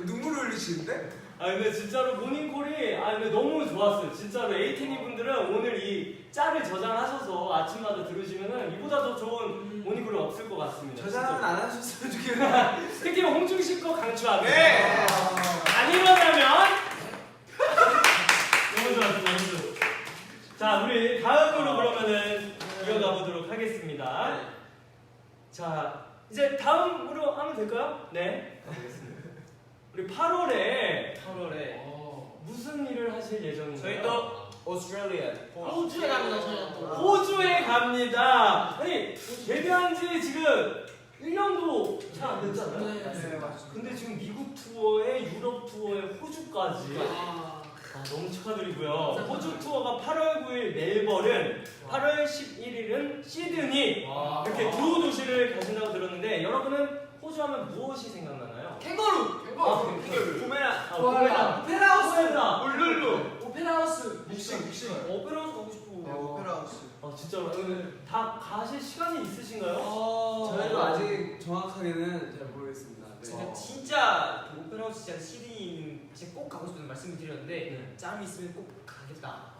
눈물을 흘리시는데? 근데 진짜로 모닝콜이 근데 너무 좋았어요. 진짜로 에이티니 분들은 오늘 이 짤을 저장하셔서 아침마다 들으시면은 이보다 더 좋은 모닝콜이 없을 것 같습니다. 저장은 안 하셨으면 좋겠는데. 특히 홍중 씨 거 강추합니다. 네. 안 일어나면 너무 좋았어, 너무 좋았어. 자, 우리 다음으로 그러면은 이어가 보도록 하겠습니다. 자, 이제 다음으로 하면 될까요? 네. 알겠습니다. 우리 8월에 무슨 일을 하실 예정인가요? 저희 또 오스트레일리아 호주에 갑니다. 저희가 또. 호주에 갑니다. 아니 데뷔한 지 지금 1년도 잘 안 됐잖아요. 네, 맞아요. 근데 지금 미국 투어에 유럽 투어에 호주까지 너무 축하드리고요. 호주 투어가 8월 9일 멜버른, 8월 11일은 시드니 이렇게 두 도시를 가신다고 들었는데 여러분은 호주 하면 무엇이 생각나나요? 캥거루. 부메랑, 오페라 하우스. 울룰루, 오페라 하우스. 오페라 하우스 가고 싶어. 네, 오페라 하우스. 진짜로 다 가실 시간이 있으신가요? 저희도 아직 정확하게는 잘 모르겠습니다. 네. 제가 진짜 그 오페라 하우스 진짜 시드니 진짜 꼭 가고 싶다는 말씀을 드렸는데 짬이 있으면 꼭 가겠다.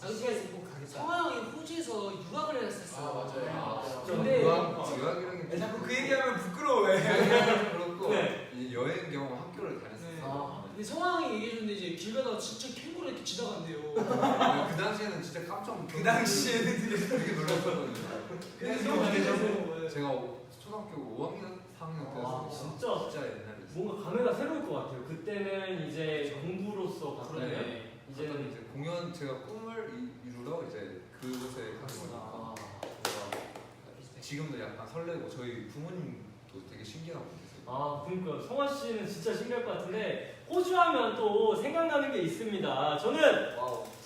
시간 있으면 꼭 가겠다. 성화 형이 호주에서 유학을 했었어요. 맞아요. 근데 유학이랑 자꾸 그 얘기하면 부끄러워해. 그렇고 네. 이 여행 경험 학교를 다녔어요. 근데 성화 형이 얘기해줬는데 이제 길 가다가 진짜 캥거루 이렇게 지나간대요. 그 당시에는 진짜 깜짝 놀랐어요. 그 당시에는 되게 놀랐거든요. 근데 기억나죠? 제가 초등학교 5학년, 4학년 때였어요. 진짜 옛날에. 뭔가 감회가 새로울 것 같아요. 그때는 이제 공부로서 갔다면 이제는 이제 공연 제가 꿈을 이루러 이제 그곳에 가는 거니까 지금도 약간 설레고 저희 부모님도 되게 신기하고 계세요. 그러니까 성화 씨는 진짜 신기할 것 같은데 호주 하면 또 생각나는 게 있습니다. 저는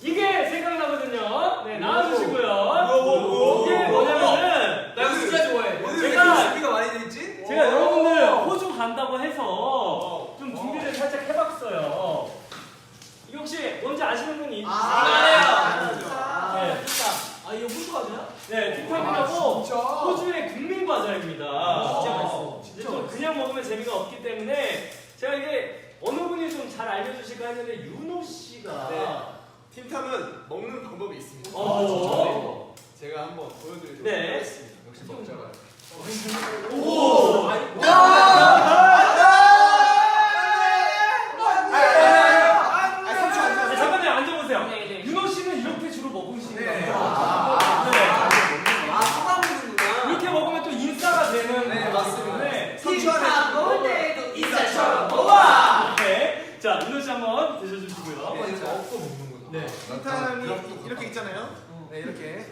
이게 생각나거든요. 네, 나와주시고요. 이게 뭐냐면은 나 진짜 좋아해. 오늘 왜 이렇게 준비가 많이 돼 있지? 제가 여러분들 호주 간다고 해서 좀 준비를 살짝 해봤어요. 이게 혹시 뭔지 아시는 분이 있으신가요? 네. 네, 틴탐이라고 진짜? 호주의 국민 과자입니다. 진짜 맛있어. 진짜 좀 그냥 먹으면 재미가 없기 때문에 제가 이게 어느 분이 좀 잘 알려주실까 했는데 윤호 씨가 네. 틴탐은 먹는 방법이 있습니다. 어. 제가 한번 보여드리도록 네. 하겠습니다. 역시 먹자가. 오! 네, 잠깐만요, 앉아보세요. 네, 네. 윤호 씨는 이렇게 주로 먹으시는 네. 거예요? 아, 네. 소감이구나. 이렇게 먹으면 또 인싸가 되는 네, 거기 맞습니다. 때문에 틴탐 먹을 때도 인사처럼 먹어. 네. 자, 윤호 씨 한번 드셔주시고요. 한번 이렇게 엎고 먹는구나. 네. 틴탐이 이렇게 있잖아요. 네, 이렇게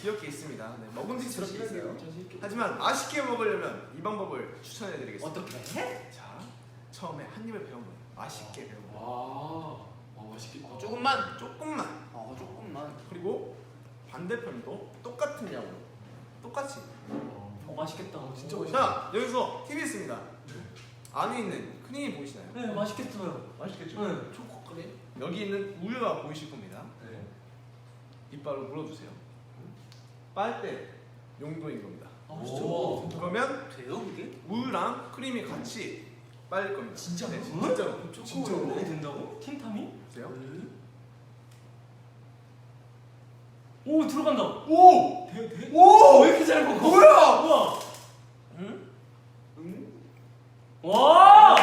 귀엽게 있습니다. 네, 먹음직스럽게 있어요. 하지만 맛있게 먹으려면 이 방법을 추천해드리겠습니다. 어떻게? 자, 처음에 한 입을 베어먹어요. 맛있게 베어먹어요. 와, 맛있겠다. 조금만. 조금만. 조금만. 그리고 반대편도 똑같은 양으로 똑같이. 맛있겠다. 진짜 맛있다. 자, 여기서 팁이 있습니다. 안에 있는 크림이 보이시나요? 네, 맛있겠어요. 맛있겠죠? 네. 초코크림. 여기 있는 우유가 보이실 겁니다. 네. 이빨로 물어주세요. 빨대 용도인 겁니다. 오. 그러면 돼요 그게? 우유랑 크림이 같이 빨릴 겁니다. 진짜로? 네, 진짜로. 진짜로? 그렇게 된다고? 틴탐이? 보세요. 오, 들어간다. 오! 오! 왜 이렇게 잘 먹어? 뭐야? 우와. 응? 와!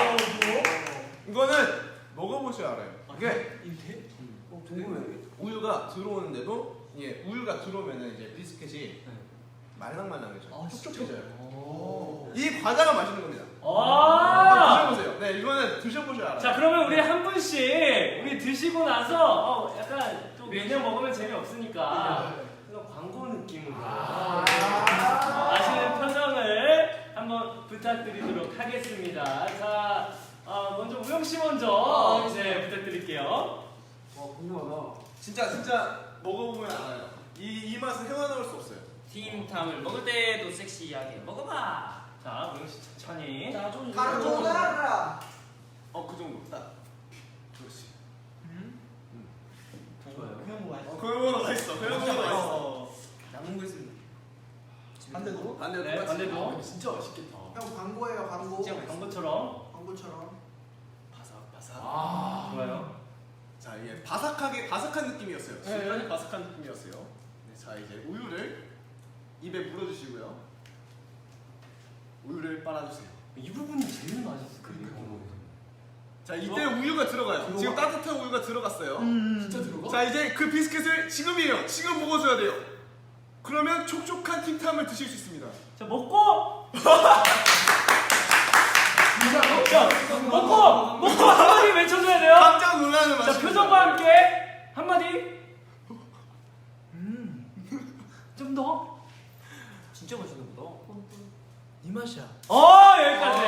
이거는 먹어보셔야 알아요. 이게 이게? 궁금해. 우유가 들어오는데도 우유가 들어오면은 이제 비스켓이 말랑말랑해져요. 아, 촉촉해져요. 오. 이 과자가 맛있는 겁니다. 와! 드셔보세요. 네, 이거는 드셔보셔야 알아요. 자, 그러면 우리 한 분씩 우리 드시고 나서 약간 또 매년 먹으면 재미없으니까 그래서 광고 느낌으로 맛있는 표정을 한번 부탁드리도록 하겠습니다. 자, 먼저 우영 씨 먼저 이제 부탁드릴게요. 와, 궁금하다. 진짜 먹어보면 알아요. 이 맛은 헤어나올 수 없어요. 틴탐을 먹을 때도 섹시하게 먹어봐. 자, 우영 씨 천천히. 자, 좀 가르쳐라. 그 정도. 딱. 그렇지. 좋아요. 그냥 뭐 맛있어. 그거보다 맛있어. 그거보다 맛있어. 남은 거 있으면 반대도? 반대로 네, 똑같이. 반대도. 진짜 맛있겠다. 형 광고예요 광고. 진짜 맛있어. 광고처럼. 광고처럼. 바삭바삭. 좋아요. 자, 이게 바삭한 느낌이었어요. 지금까지 바삭한 느낌이었어요. 네, 자, 이제 우유를 입에 물어주시고요. 우유를 빨아주세요. 이 부분이 제일 맛있어. 그러니까. 자, 이때 우유가 들어가요. 지금 따뜻한 우유가 들어갔어요. 진짜 들어가? 자, 이제 그 비스켓을 지금이에요. 지금 먹어줘야 돼요. 그러면 촉촉한 틴탐을 드실 수 있습니다. 자, 먹고! 자, 먹고 한마디 외쳐줘야 돼요. 깜짝 놀라는 자, 맛입니다. 표정과 함께 한마디. 좀 더. 진짜 맛있는 보다. 이 맛이야. 여기까지.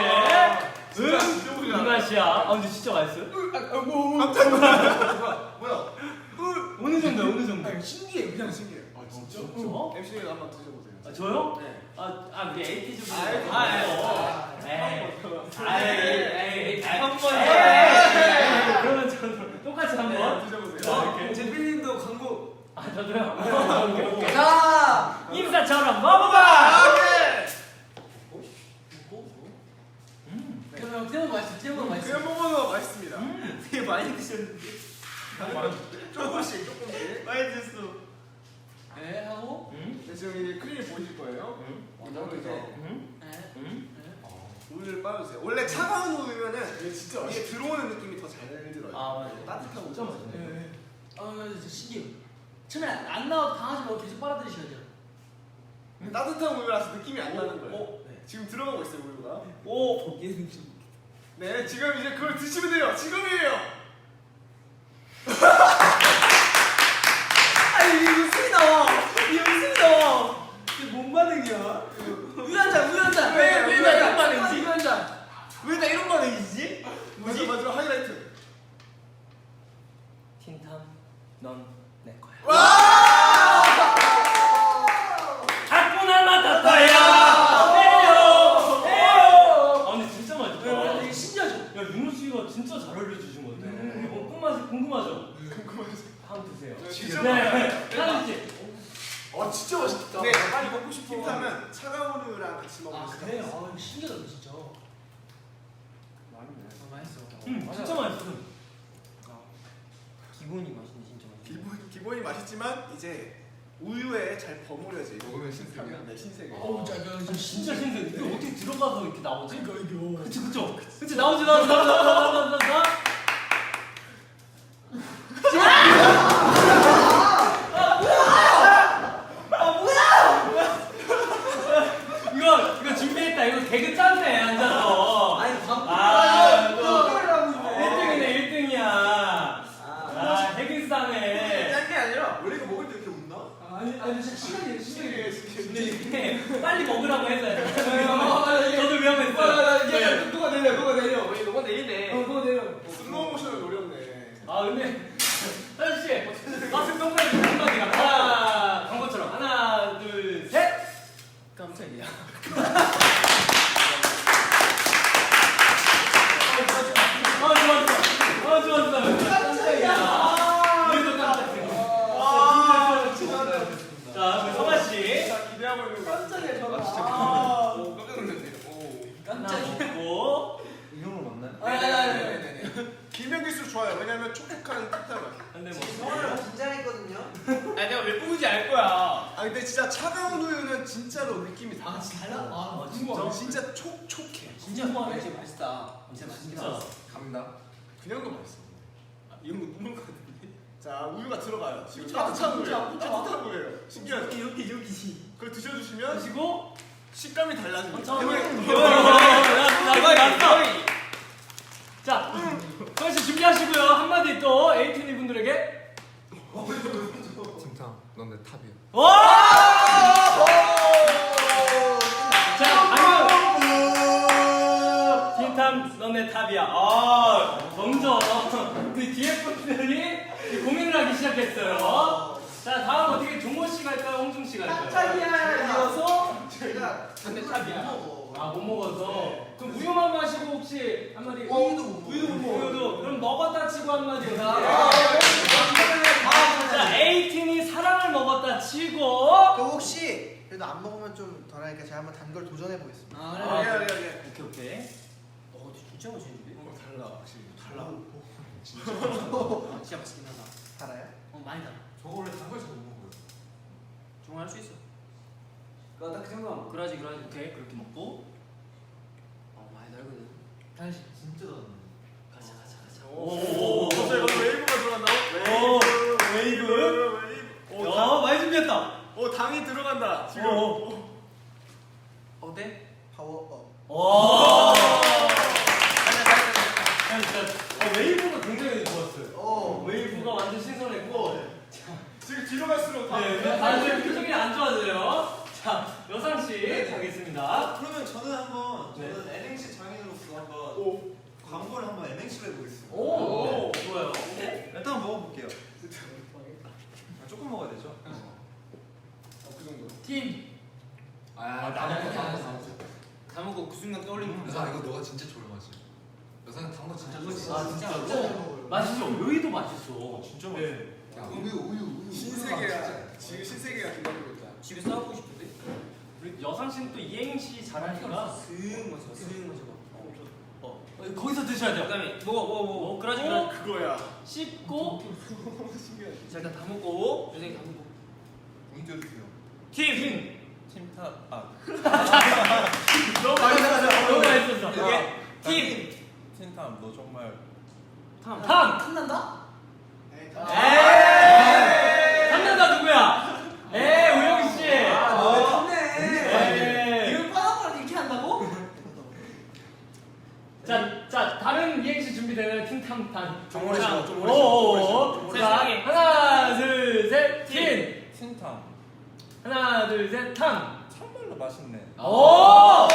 진짜 드셔보셔야 이 알아요. 맛이야. 근데 진짜 맛있어요? 깜짝 놀라요. 뭐야? 어느 정도야, 어느 정도? 아니, 신기해 그냥 신기해. 아, 진짜? 진짜? MC가 한번 드셔보세요. 저요? 네. 우리 에이티즈 분. 한 그러면 저도 똑같이 한번. 드셔보세요. 제필님도 광고. 저도요. 오케이, 오케이. 자. 인사처럼 먹어봐! 그냥 태우고 맛있어. 태우고 맛있어. 그냥 먹어도 맛있습니다. 되게 많이 드셨는데. 조금씩. 많이 드셨어. 네 하고. 네, 지금 이제 크림이 보이실 거예요. 나도 이제 네. 우유를 빨아주세요. 원래 차가운 우유면은 진짜 이게 들어오는 느낌이 더 잘 들어요. 맞아요. 따뜻한 우유. 진짜 맛있네. 네. 진짜 신기해. 처음에 안 나와도 강아지 먹고 계속 빨아들이셔야 돼요. 따뜻한 우유라서 느낌이 안 나는 거예요. 네. 지금 들어가고 있어요 우유가. 오! 네, 지금 이제 그걸 드시면 돼요. 지금이에요. 아니 이게 웃음이 나와. 이게 웃음이 나와. 이게 뭔 반응이야? 우유 한 잔, 우유 한 잔. 왜 나 이런 반응이지? 우유 한 잔. 왜 나 이런 반응이지? 뭐지? 마지막 하이라이트. 틴탐, 넌 내 거야. 와! 하쿠나 마타타야! 에요! 근데 진짜 맛있다. 이게 신기하죠? 야, 윤호 씨가 진짜 잘 알려주신 것 같아. 끝맛이 궁금하죠? 궁금해서. 한번 드세요. 진짜 네. 하는 씨. 아 진짜 맛있겠다. 네, 빨리 먹고 싶어. 힌트하면 차가운 우유랑 같이 먹으면 아 진짜 그래요? 맛있어요. 아 신기하다 진짜. 맛있네. 맛있어. 진짜 맛있어. 기본이 맛있네 진짜 맛있네. 기본이 맛있지만 이제 우유에 잘 버무려진 먹으면 신세계야. 네, 신세계. 어우 자 이거 진짜 신기해. 이게 어떻게 들어가서 이렇게 나오지? 이거 그쵸. 나오지. 이거 준비했다. 이거 개그 짰네 앉아서. 아니 아, 이거 밥을 하고 있네. 1등이네 1등이야. 아, 핵인싸네. 짠게 아니라 원래 이거 먹을 때 이렇게 웃나? 아니 진짜 시간이 근데 이게 빨리 먹으라고 했어요. 저도 위험했어요. 네. 누가 내려. 왜 너가 내리네. 누가 내려. 슬로우 모션을 노렸네. 아 근데 사실 마스크 평가해 주세요 한마디가 하나 광고처럼 하나 둘 셋. 깜짝이야. 좋았어. 깜짝이야. 그래도 깜짝이야. 자, 우리 성아 씨. 자, 기대하고 있는 거. 깜짝이야 저거. 오, 깜짝 놀랐네. 오. 하나 먹고. 이 형으로 맞나요? 네네네. 김명기수 좋아요. 왜냐면 촉촉한 탁탁한. 근데 서울을 뭐 긴장했거든요. 아니 내가 왜 뽑은지 알 거야. 아 근데 진짜 차가운 우유는 진짜로 느낌이 아 달라. 진짜 달라? 아 진짜? 진짜 촉촉해. 진짜 후하네. 진짜 맛있다. 진짜 맛있긴 진짜. 하다. 갑니다. 그냥도 맛있어. 이런 거 눈물 같은데. 자, 우유가 들어가요. 지금 진짜, 따뜻한 진짜, 우유예요. 진짜. 따뜻한 우유예요. 신기하죠? 여기. 그걸 드셔주시면 드시고. 식감이 달라집니다. 자, 성아 씨 준비하시고요. 한마디 또 에이티니 분들에게. 진짜 넌 내 탑이야. 자, 방금 틴탐 너네 탑이야. 점점 그 뒤에 분들이 고민을 하기 시작했어요. 자, 다음 어떻게 종호 씨 갈까요? 홍중 씨 갈까요? 깜짝이야. 이어서 제가 너네 탑이야. 먹어. 아, 못 먹어서. 그럼 우유만 마시고 혹시 한마디. 우유도 못 먹어. 우유도. 그럼 먹었다 치고 한마디. 자, 에이틴이 사랑을 먹었다 치고. 그 혹시 그래도 안 먹으면 좀 덜하니까 제가 한번 단 걸 도전해 보겠습니다. 아, 오케이. 오케이. 진짜 맛있는데? 달라, 확실히. 달라. 진짜 맛있긴 하다. 달아요? 많이 달아. 저 원래 단걸 잘 못 먹어요. 정말 할 수 있어. 나딱 생각. 그러지. 오케이. 그렇게 먹고. 많이 달거든. 다시. 진짜 단. 가자. 오. 갑자기 웨이브가 들어간다고? 오, 웨이브. 오, 야, 많이 준비했다. 오, 당이 들어간다. 지금. 어때? 파워업. 와. 웨이브가 굉장히 좋았어요. 웨이브가 완전 신선했고. 지금 뒤로 갈수록 다. 네, 다들 표정이 안 좋아져요. 자, 여상 씨 가겠습니다. 그러면 저는 한번 네. 저는 NNC 장인으로서 한번 오. 광고를 한번 NNC로 해보겠습니다. 오, 좋아요. 일단 한번 먹어볼게요. 조금 먹어야 되죠? 그 정도. 팀. 다 먹고 그 순간 떠올리는 여사 이거 너가 진짜 좋을 맛이. 여사는 단거 진짜 좋아. 진짜로? 맛있어. 여의도 맛있어. 진짜 네. 야 우유. 신세계야. 지금 신세계가 기다리고 있다. 집에 싸우고 싶은데? 우리 여상 씨는 또 이행시 잘하니까. 슥 마셔봐. 거기서 드셔야 돼요. 그다음에 먹어. 그러지. 그거야. 씹고. 신기하지. 자 일단 다 먹고. 요새 다 먹고. 문제 주세요. 팀. 팀탑. 아. 너무 맛있었어. 너무 맛있었어. 이게 팀. 팀탑 너 정말. 탐. 탐난다? 에이, 에이. 탐난다 누구야? 에이 우영 씨. 너왜 탐내? 에이. 이걸 빠닥빠닥 이렇게 한다고? 자 다른 이행시 준비되면 팀탐탄. 좀 오래 쉬어, 좀 오래 쉬어, 좀 오래 오오오. 쉬어. 자 하나 둘 셋 팀. 팀탑. 하나 둘 셋 탐. 참말로 맛있네. 오.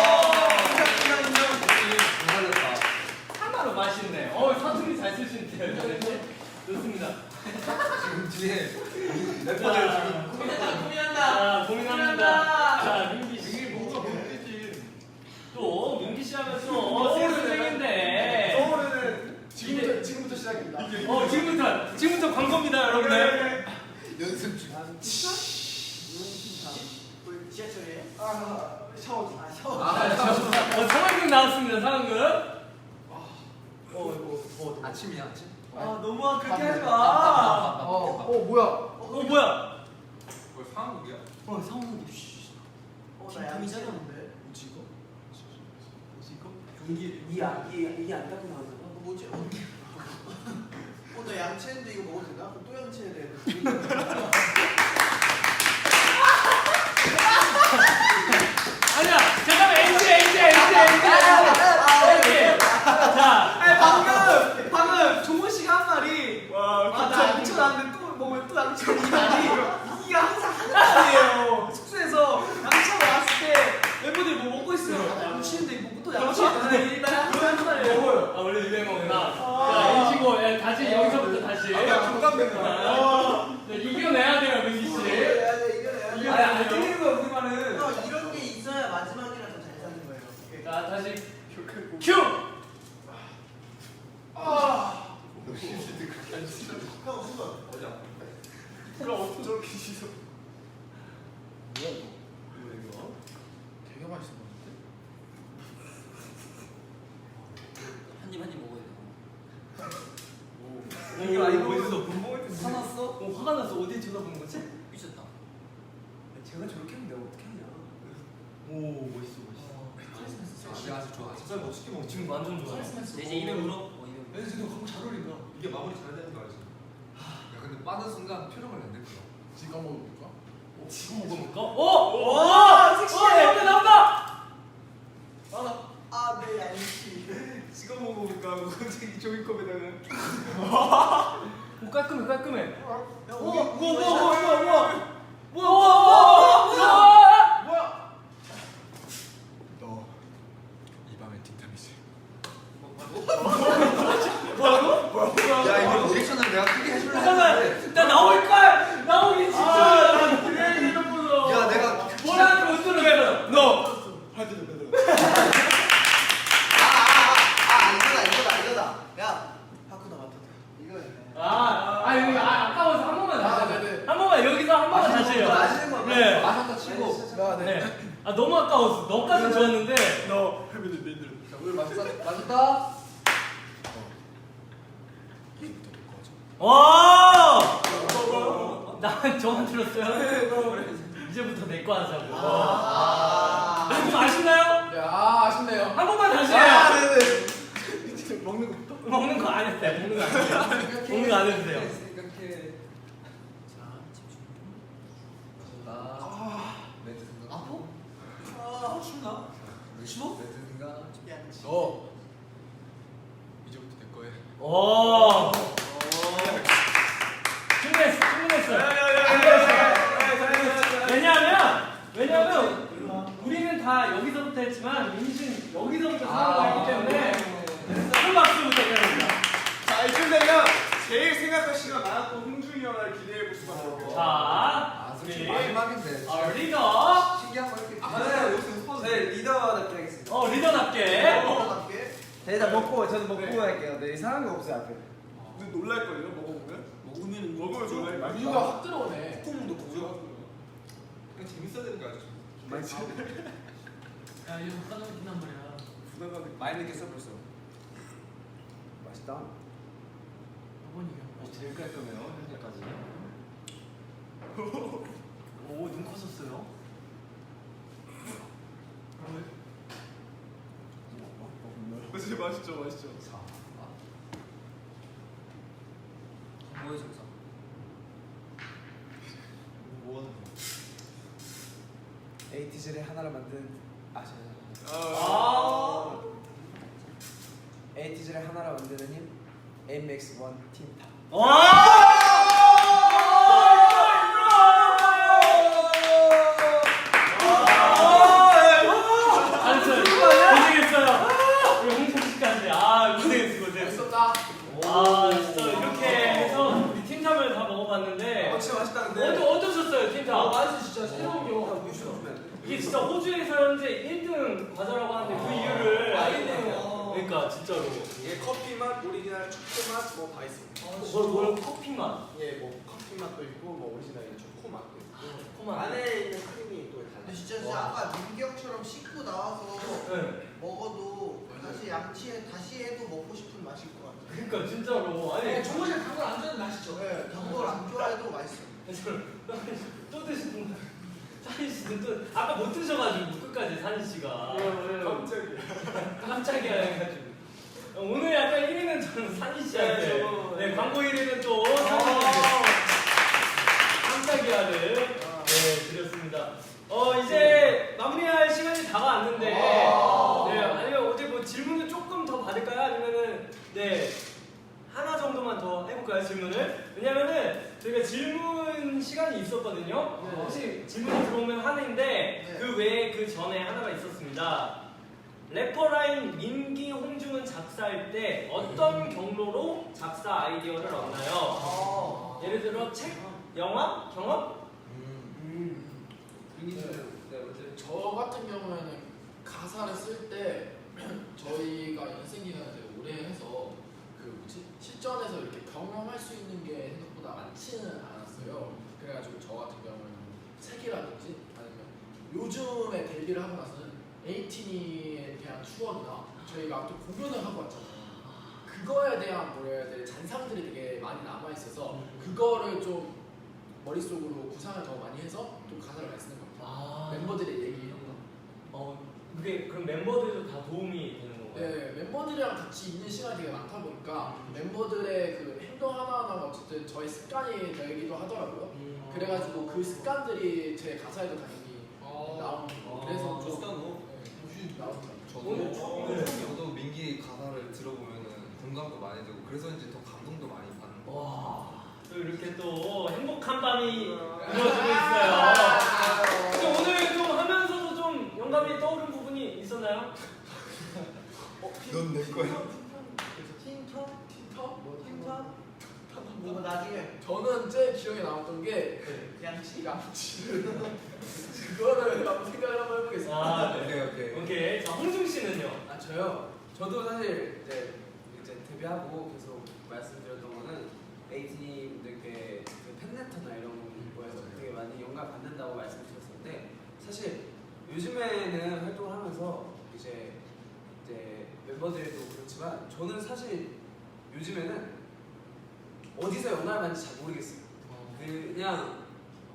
잘했다. 하나로 맛있네. 사투리 잘 쓰시는데요. 좋습니다. 지금 뒤에 래퍼들 지금 고민한다. 고민합니다. 자 민기 씨. 이게 뭐가 문제지? 또 민기 씨 하면 또 센스쟁인데. 서울에는 지금부터 시작입니다. 지금부터 광고입니다, 여러분들. 연습 중. 지하철이에요? 샤워. 상황극 나왔습니다. 상황극. 아침이야 아침? 너무 그렇게 하지 마. 뭐야? 뭐야? 뭐 상황극이야? 상훈이. 나 양치했는데. 이게 안 닦고 나왔나? 뭐지? 나 양치했는데 이거 먹어도 되나? 그럼 또 양치해야 돼. 아니야. 잠깐만. NG. 자. 방금 종호 씨가 한 말이 나 양치 나왔는데 또 먹으면 또 양치 이 말이 이게 항상 하는 말이에요. 숙소에서 양치하고 나왔을 때 멤버들이 뭐 먹고 있으면 양치인데 먹고 또 양치했다는 이 말이 항상 하는 말이에요. 원래 유행어구나. 자, NG고. 다시 여기서부터 다시. 공감된다. 이겨내야 돼요, 민기 씨. 이겨내야 안 들리는 거야 우리말은. 이런 게 있어야 마지막이라 더 잘 사는 거예요. 자, 다시 큐. 형 수건. 그럼 어떻게 저렇게 씻어? 뭐야 이거? 되게 맛있어 보이는데? 한입 먹어야 돼. 이거 아니고 멋있어. 화났어? 화가 났어. 어디 쳐다보는 거지? 미쳤다. 제가 저렇게 하면 내가 어떻게 하냐? 오, 멋있어. 아주 좋아. 진짜 멋있게 먹지. 지금 완전 좋아. 내 이제 입에 물어. 왠지 너 너무 잘 어울린다. 이게 마무리 잘 되는 거 알지? 야 근데 빠는 순간 표정을 안 낼 거야. 지금 먹어볼까? 지금 먹어볼까? 오, 섹시해. 여기 나온다. 내 양치. 지금 먹어볼까 하고 갑자기 종이컵에다가 오, 깔끔해. 너 이 밤의 뒷담이지. 야 이거 리액션을 내가 크게 해줄래 잠깐만. 했는데 나 나오기 진짜. 야 내가 뭐라한테 못 들었어. 너. 이거다. 야, 하쿠나 마타타. 이거였네. 여기 아까워서 한 번만 다시 아, 해요. 네네. 한 번만 여기서 한 번만 다시 해요. 마시는 거. 네. 마셨다 치고. 네. 너무 아까웠어. 너까지 좋았는데. 자 우리 맛있다. 와! 나 저만 들었어요. 이제부터 내 거 하자고. 좀 아쉽나요? 야 아쉽네요. 한 번만 다시 해요. 먹는 거부터. 먹는 거 안 해도 돼. 먹는 거 안 해도 돼요. 먹는 거 안 해도 돼요. 생각해. 나 멘트 생각. 춥나? 쉬워? 멘트 생각. 너 이제부터 내 거야. 오. 충분했어요. 왜냐하면 우리는 다 여기서부터 했지만 민신 여기서부터 살아왔기 때문에 큰 박수 부탁드립니다. 자 이쯤 되면 제일 생각할 시간 많았고 흥중이 형을 기대해 볼 수밖에 없고. 자, 우리 마지막인데. 리더. 신기한 거 이렇게. 네 리더답게 하겠습니다. 리더답게. 일단 먹고 저도 먹고 할게요. 네 이상한 거 없어요 앞에. 근데 놀랄걸요 먹어보면? 먹으면 놀랄 거야. 우유가 확 들어오네. 콩도 구조. 그냥 재밌어야 되는 거 알죠? 야 이거 하다 보단 말이야. 부담감이 많이 느꼈어 벌써. 맛있다. 어머니가. 제일 깔끔해요. 현재까지. 오, 눈 커졌어요. 맛있죠. 뭐야 정상. 뭐 하는 거야? 에이티즈를 하나로 만든 에이티즈를 하나로 만드는 힘 MX1 팀탑. 고생했어요. 우리 홍철 씨까지. 고생했어. 맛있었다. 진짜 이렇게 해서 우리 틴탑을 다 먹어봤는데 진짜 맛있다 근데. 어떠셨어요, 틴탑? 맛있어 진짜 새로운 게. 이게 진짜 호주에서 현재 1등 과자라고 하는데 그 이유를 그러니까 진짜로 이게 커피 맛, 오리지널 초코 맛, 뭐 다 있어. 뭘 커피 맛 예, 뭐 커피 맛도 있고, 뭐 오리지널 초코 맛도 있고. 초코 맛 안에 있는 크림 진짜 아까 민경처럼 씻고 나와서 네. 먹어도 다시 양치에 다시 해도 먹고 싶은 맛일 것 같아요. 그러니까 진짜로 아니 정모실 단걸 안 좋아하는 맛이죠. 네, 단걸 안 좋아해도 맛있어요. 또 드시는 분 산희 씨는 또 아까 못 드셔가지고 끝까지 산희 씨가 깜짝이야 해가지고 오늘 약간 1위는 저는 산희 씨한테 네, 광고 1위는 또 산희 씨한테 깜짝이야를 네, 드렸습니다. 이제 마무리할 시간이 다가왔는데 네, 아니면 어제 뭐 질문을 조금 더 받을까요? 아니면은 네 하나 정도만 더 해볼까요? 질문을? 왜냐면은 저희가 질문 시간이 있었거든요. 혹시 질문이 들어오면 하나인데 그 외에 그 전에 하나가 있었습니다. 래퍼라인 민기, 홍중은 작사할 때 어떤 경로로 작사 아이디어를 얻나요? 예를 들어 책, 영화, 경험? 저 같은 경우에는 가사를 쓸 때 저희가 인생 기간을 되게 오래 해서 그 뭐지 실전에서 이렇게 경험할 수 있는 게 생각보다 많지는 않았어요. 그래가지고 저 같은 경우에는 책이라든지 아니면 요즘에 데뷔를 하고 나서는 에이티니에 대한 추억이나 저희가 또 공연을 하고 왔잖아요. 그거에 대한 뭐라 해야 돼 잔상들이 되게 많이 남아 있어서 그거를 좀 머릿속으로 구상을 더 많이 해서 또 가사를 많이 쓰는 것 같아요. 멤버들의 얘기 이런 거. 그게 그럼 멤버들도 다 도움이 되는 건가요? 네, 멤버들이랑 같이 있는 시간이 되게 많다 보니까 멤버들의 그 행동 하나하나가 어쨌든 저의 습관이 되기도 하더라고요. 그래가지고 그 습관들이 제 가사에도 당연히 나오는 거. 그래서 좀 나오는 저도 민기 가사를 들어보면은 공감도 많이 되고 그래서인지 더 감동도 많이 받는 거. 와, 또 이렇게 또 행복한 밤이 이루어지고 있어요. 근데 오늘 좀 하면서도 좀 영감이 떠오른 부분이 있었나요? 넌 내 거야. 틴터? 뭐 나중에 저는 제일 기억에 남았던 게 양치를 그거를 한번 생각을 한번 해보겠습니다. 네. 오케이. 자, 홍중 씨는요? 저요? 저도 사실 이제 데뷔하고 계속 말씀드렸던 거는 에이티님들께 그 팬레터나 이런 거에서 되게 많이 영감 받는다고 말씀드렸었는데 사실 요즘에는 활동을 하면서 이제 멤버들도 그렇지만 저는 사실 요즘에는 어디서 영감을 받는지 잘 모르겠어요. 그냥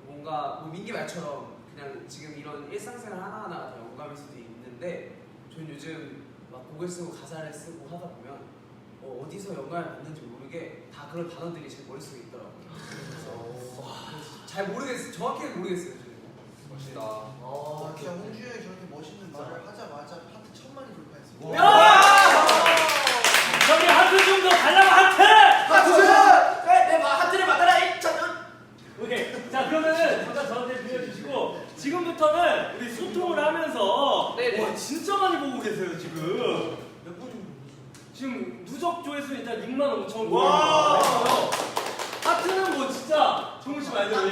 뭔가 뭐 민기 말처럼 그냥 지금 이런 일상생활 하나하나가 다 영감일 수도 있는데 저는 요즘 막 곡을 쓰고 가사를 쓰고 하다 보면 어디서 영감을 받는지 모르게 다 그런 단어들이 제 머릿속에 있더라고요. 그래서 잘 모르겠어요. 정확히 모르겠어요. 저는. 멋있다. 진짜 홍준이 형이 저렇게 멋있는 말을 하자마자 하트 1000만이 돌파했어요. 저기 하트 좀 더 달라고 하트! 하트를 받아라 이 천년. 오케이. 자, 그러면은 잠깐 저한테 빌려주시고 지금부터는 우리 소통을 하면서 와, 진짜 많이 보고 계세요 지금. 몇 분 정도? 지금 누적 조회수 일단 65,000. 와. 하트는 뭐 진짜 종훈 씨 말대로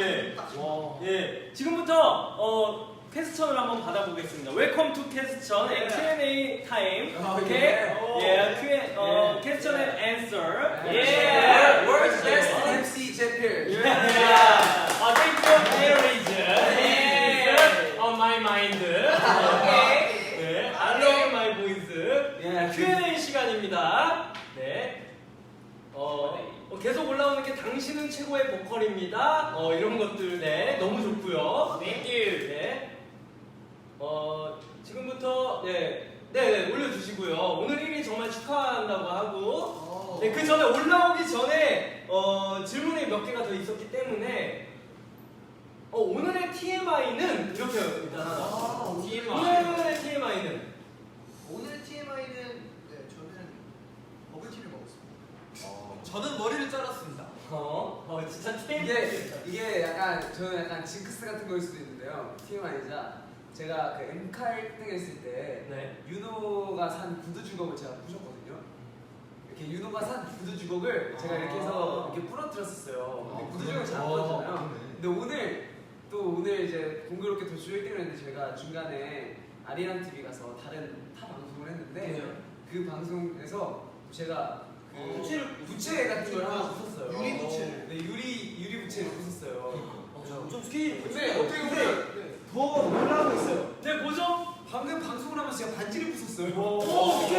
예. 지금부터 퀘스천을 한번 받아보겠습니다. 웰컴 투 퀘스천 and Q&A 타임. 오케이. 퀘스천 and answer. World's best MC 제필. Thank you, marriage. On my mind. 네, I love my voice. Q&A 시간입니다. 네. 계속 올라오는 게 당신은 최고의 보컬입니다. 이런 것들 네 너무 좋고요. Thank you. 네. 지금부터 네 올려주시고요. 오늘 1위 정말 축하한다고 하고 그 전에 올라오기 전에 질문이 몇 개가 더 있었기 때문에 오늘의 TMI는 이렇게 일단 오늘의 TMI는 오늘 TMI는 저는 버블티를 먹었습니다. 저는 머리를 잘랐습니다. 진짜 TMI. 이게 약간 저는 약간 징크스 같은 거일 수도 있는데요. TMI이자 제가 그 엠카 1등 했을 때 윤호가 산 구두 주걱을 제가 부셨거든요. 이렇게 윤호가 산 구두 주걱을 제가 이렇게 해서 이렇게 부러뜨렸었어요. 근데 구두 주걱을 잘 안 부러뜨잖아요. 근데 오늘 이제 공교롭게 도쇼 1등을 했는데 제가 중간에 아리랑 TV 가서 다른 타 방송을 했는데 그 방송에서 제가 부채 같은 걸 하나 부쉈어요. 유리 부채를. 네, 유리 부채를 부쉈어요. 좀 스케일이 근데 어떻게 보면 뭐가 올라오고 있어요. 네, 뭐죠? 방금 방송을 하면서 제가 반지를 부쉈어요. 어떻게?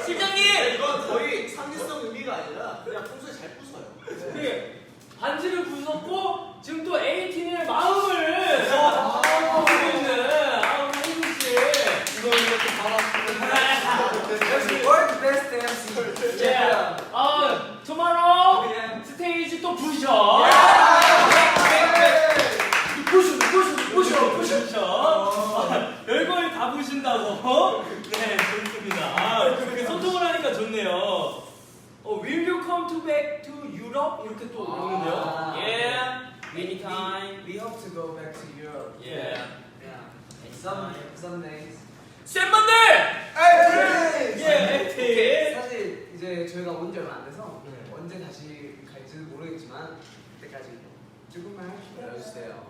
실장님! 이건 거의 상대성 의미가 아니라 그냥 평소에 잘 부숴요. 네, 반지를 부쉈고 지금 또 에이틴의 마음을 보고 있는 우리 혜준 씨. 이거 이렇게 역시 월드 베스트 MC. 예. tomorrow 스테이지 또 부셔. 부셔. 별걸 다 부신다고. 네, 좋습니다. 그렇게 소통을 하니까 좋네요. Will you come to back to Europe? 이렇게 또 오는데요. Yeah. Anytime. We hope to go back to Europe. 예. Yeah. Some days. 쌤분들! 예, 에이틴. 사실 이제 저희가 온 지 얼마 안 돼서 언제 다시 갈지는 모르겠지만 그때까지 조금만 기다려주세요.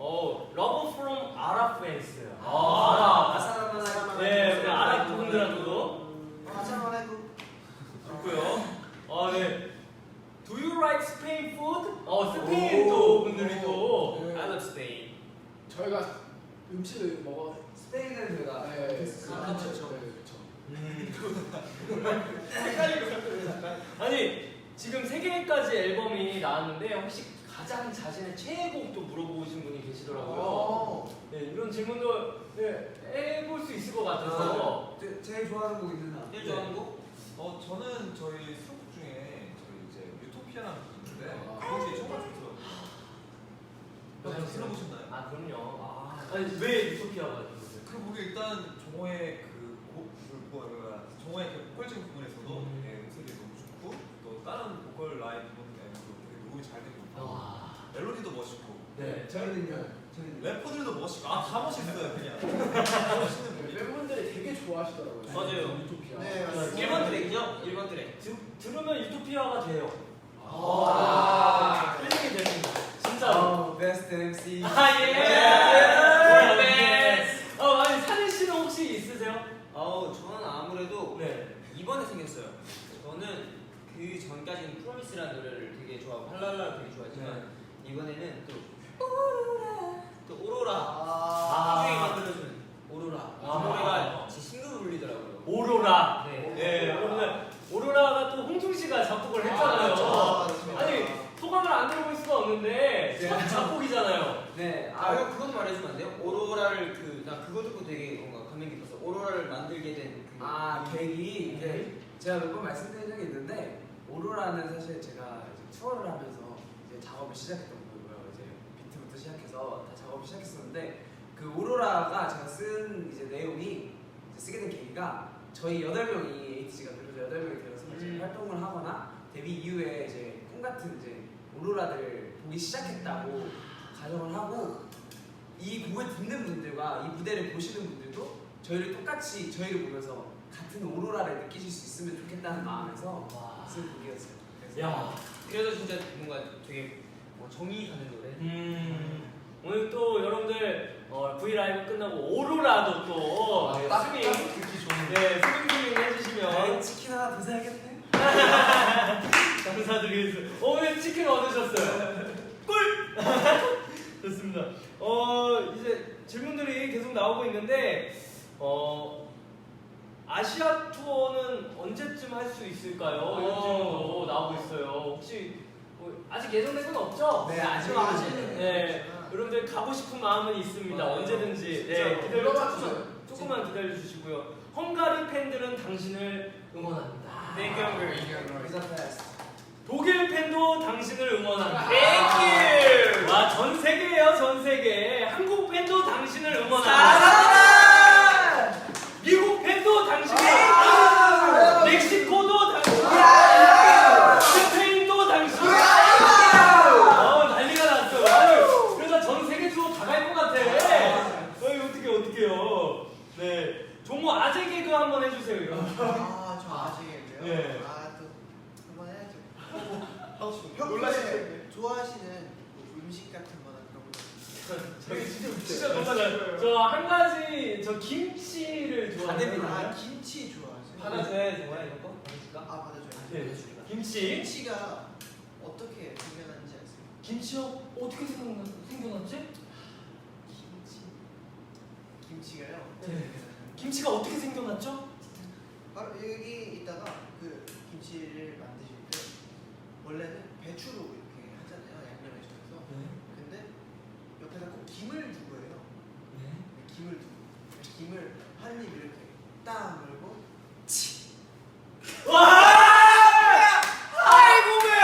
Love from Arab fans. 아사라마나. 네, 우리 아랍 분들한테도 하자만 좋고요. 네. Do you like Spain food? 스페인 또 분들이 또 I love Spain. 저희가 음식을 먹어. 스페인은 저희가 아니 지금 3개까지 앨범이 나왔는데 혹시 가장 자신의 최애곡도 물어보신 분이 계시더라고요. 네, 이런 질문도 해볼 수 있을 것 같아서. 제일 좋아하는 곡 있는 사람. 제일 좋아하는 곡? 저는 저희 수록 중에 저희 이제 유토피아라는 곡이 있는데 그게 정말 좋더라고요. 혹시 들어보셨나요? 그럼요. 아니 왜 유토피아가 좋으세요? 그 곡이 일단 종호의 종호의 그 보컬적인 부분에서도 음색이 너무 좋고 또 다른 보컬 라인 부분에서도 되게 녹음이 잘 되고 있고 멜로디도 멋있고 네. 저희는요. 래퍼들도 멋있고 다 멋있어요 그냥. 팬분들이 되게 좋아하시더라고요. 맞아요. 유토피아. 네, 맞습니다. 1번 트랙이죠? 1번 트랙. 들으면 유토피아가 돼요. 아. 필링이 됩니다. 진짜로. 베스트 MC. 아니 사진 씨는 혹시 있으세요? 저는 아무래도 네. 이번에 생겼어요. 저는 그 전까지는 프로미스라는 노래를 되게 좋아하고 할랄라 되게 좋아했지만 이번에는 또 오로라 DJ 만들어준 오로라 이 노래가 제 신곡을 울리더라고요. 오로라. 네. 네. 여러분들 오로라가 또 홍중 씨가 작곡을 했잖아요. 맞습니다. 아니 소감을 안 들어볼 수가 없는데 첫 작곡이잖아요. 네. 형 그것도 말해주면 안 돼요? 오로라를 나 그거 듣고 되게 뭔가 감명 깊었어. 오로라를 만들게 된 계획이 이제 제가 몇 번 말씀드린 적이 있는데 오로라는 사실 제가 이제 투어를 하면서 이제 작업을 시작했던 거고요. 이제 비트부터 시작해서 다 작업을 시작했었는데 그 오로라가 제가 쓴 이제 내용이 이제 쓰게 된 계기가 저희 8명이 에이티즈가 들어서 8명이 되어서 이제 활동을 하거나 데뷔 이후에 이제 꿈 같은 이제 오로라들 보기 시작했다고 가정을 하고 이 곡을 듣는 분들과 이 무대를 보시는 분들도 저희를 똑같이 저희를 보면서 같은 오로라를 느끼실 수 있으면 좋겠다는 마음에서 쓴 곡이었어요. 야. 그래서 진짜 뭔가 되게 정이 가는 노래. 오늘 또 여러분들 V 라이브 끝나고 오로라도 또 스밍 듣기 좋은. 스밍 해주시면 치킨 하나 더 사야겠네. 감사드리겠습니다. 오늘 치킨 얻으셨어요. 꿀! 좋습니다. 이제 질문들이 계속 나오고 있는데 아시아 투어는 언제쯤 할 수 있을까요? 이런 질문도 나오고 있어요. 혹시 아직 예정된 건 없죠? 네, 아직 네, 여러분들 가고 싶은 마음은 있습니다. 언제든지 조금만 기다려 주시고요. 헝가리 팬들은 당신을 응원합니다. Thank you very It's 독일 팬도 당신을 응원합니다. Thank you. 와, 전 세계예요, 전 세계. 한국 팬도 당신을 응원합니다. 미국 팬도 당신을 응원합니다. 멕시코도 당신을 응원합니다. 스페인도 당신을 응원합니다. 난리가 났어요. 아유, 그러다 전 세계 투어 다 갈 것 같아. 어떡해요. 네, 종호 아재 개그 한번 해주세요. 이거. 저 아직이에요. 네. 또 한번 해야죠. 평소에 좋아하시는 음식 같은 거나 그런 거. 저기 진짜 놀라요. 저 한 가지 김치를 좋아해요. 김치 좋아하세요? 받아줘야 좋아해 이런 거? 받아줄까? 받아줘요. 네. 김치. 김치가 어떻게 생겨났는지 아세요? 김치요? 어떻게 생겨났지? 김치가요. 김치가 어떻게 생겨났죠? 바로 여기 있다가 그 김치를 만드실 때 원래는 배추로 이렇게 하잖아요. 양념해 주면서. 근데 옆에다 꼭 김을 두고 해요. 김을 두고 김을 한 입 이렇게 딱 물고 와! 아이고 배야!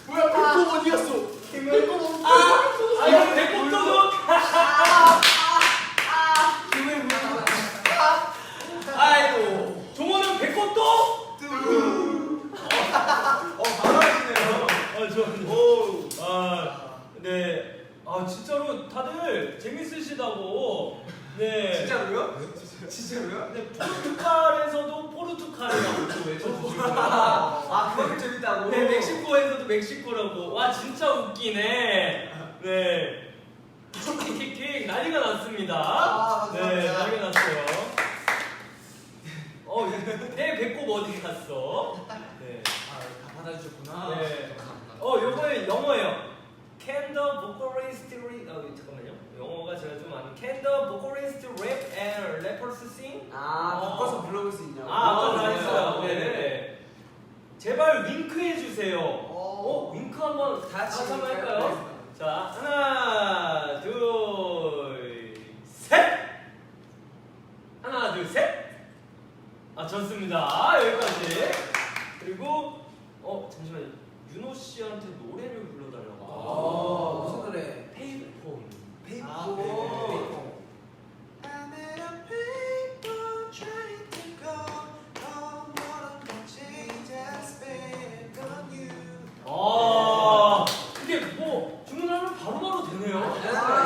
뭐야 배꼽 어디 갔어? 배꼽 어디 갔어? 아 이거 배꼽 도둑! 아이고 종호는 배꼽도? 바로 하시네요. 네. 아 진짜로 다들 재밌으시다고. 네. 진짜로요? 진짜로요? 네, 포르투갈에서도 포르투갈이라고 또 외쳐주시고. 아 그만큼 재밌다고? 네, 멕시코에서도 멕시코라고. 와 진짜 웃기네. 네. 킥킥킥킥 난리가 났습니다. 감사합니다. 네, 난리가 났어요. 내 배꼽 어디 갔어? 네. 다 받아주셨구나. 네. 요거는 영어예요. Can the vocalist 잠깐만요. 영어가 제가 좀 아는. Can the vocalist rap and rappers sing? 아 바꿔서 불러볼 수 있냐고. 아까 다 네. 했어요. 네. 제발 윙크 해주세요. 어. 윙크 한번 다 같이 한번 할까요? 할까요? 자, 하나, 둘, 셋. 하나, 둘, 셋. 좋습니다. 여기까지. 그리고 잠시만요. 윤호 씨한테 노래를 불러달라고. 무슨 노래? 페이폰. 페이퍼. I'm at a paper trying to go on what I'm changes back on you. 이게 뭐 주문하면 바로바로 되네요.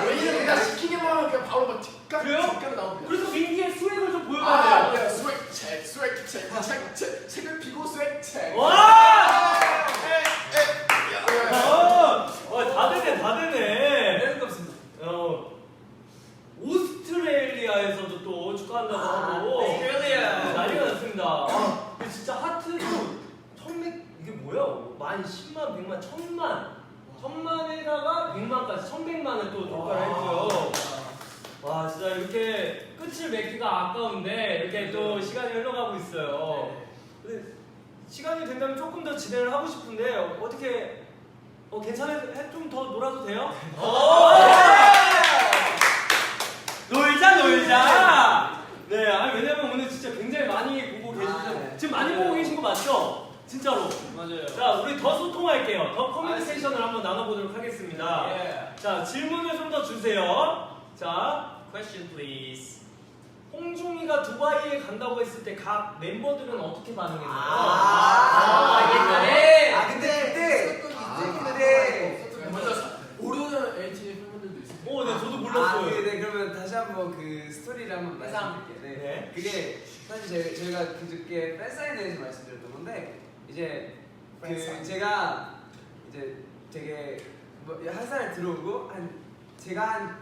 왜냐면 그냥 시키기만 하면 그냥 바로 막 뒷각 그래요? 뒷각 나옵니다. 그래서 윈기의 스웩을 좀 보여봐야 돼요. 네, 스웩 책, 스웩 책, 책을 피고 스웩 책. 와! 다 되네, 다 되네. 이런 없습니다. 오스트레일리아에서도 또 축하한다고 하고. 오스트레일리아. 난리가 났습니다. 근데 진짜 하트도 1000몇, 이게 뭐야? 만, 10만, 100만, 1000만. 1000만에다가 100만까지 1100만을 또 돌파를 했고요. 와, 진짜 이렇게 끝을 맺기가 아까운데 이렇게 또 시간이 흘러가고 있어요. 근데 시간이 된다면 조금 더 진행을 하고 싶은데 어떻게 괜찮아요? 좀 더 놀아도 돼요? 놀자! 네, 왜냐면 오늘 진짜 굉장히 많이 보고 계시죠? 지금 많이 보고 계신 거 맞죠? 진짜로. 맞아요. 자, 우리 더 소통할게요. 더 커뮤니케이션을 한번 나눠보도록 하겠습니다. 자, 질문을 좀 더 주세요. 자, question please. 홍중이가 두바이에 간다고 했을 때 각 멤버들은 어떻게 반응했나요? 그때 먼저 모르는 LTE 팬분들도 있어요. 네, 저도 몰랐어요. 네, 그러면 다시 한번 그 스토리를 한번 말씀드릴게요. 네. 네. 그게 사실 저희가 그저께 팬사인에 대해서 말씀드렸던 건데 이제 그 제가 이제 되게 한 살 들어오고 제가 한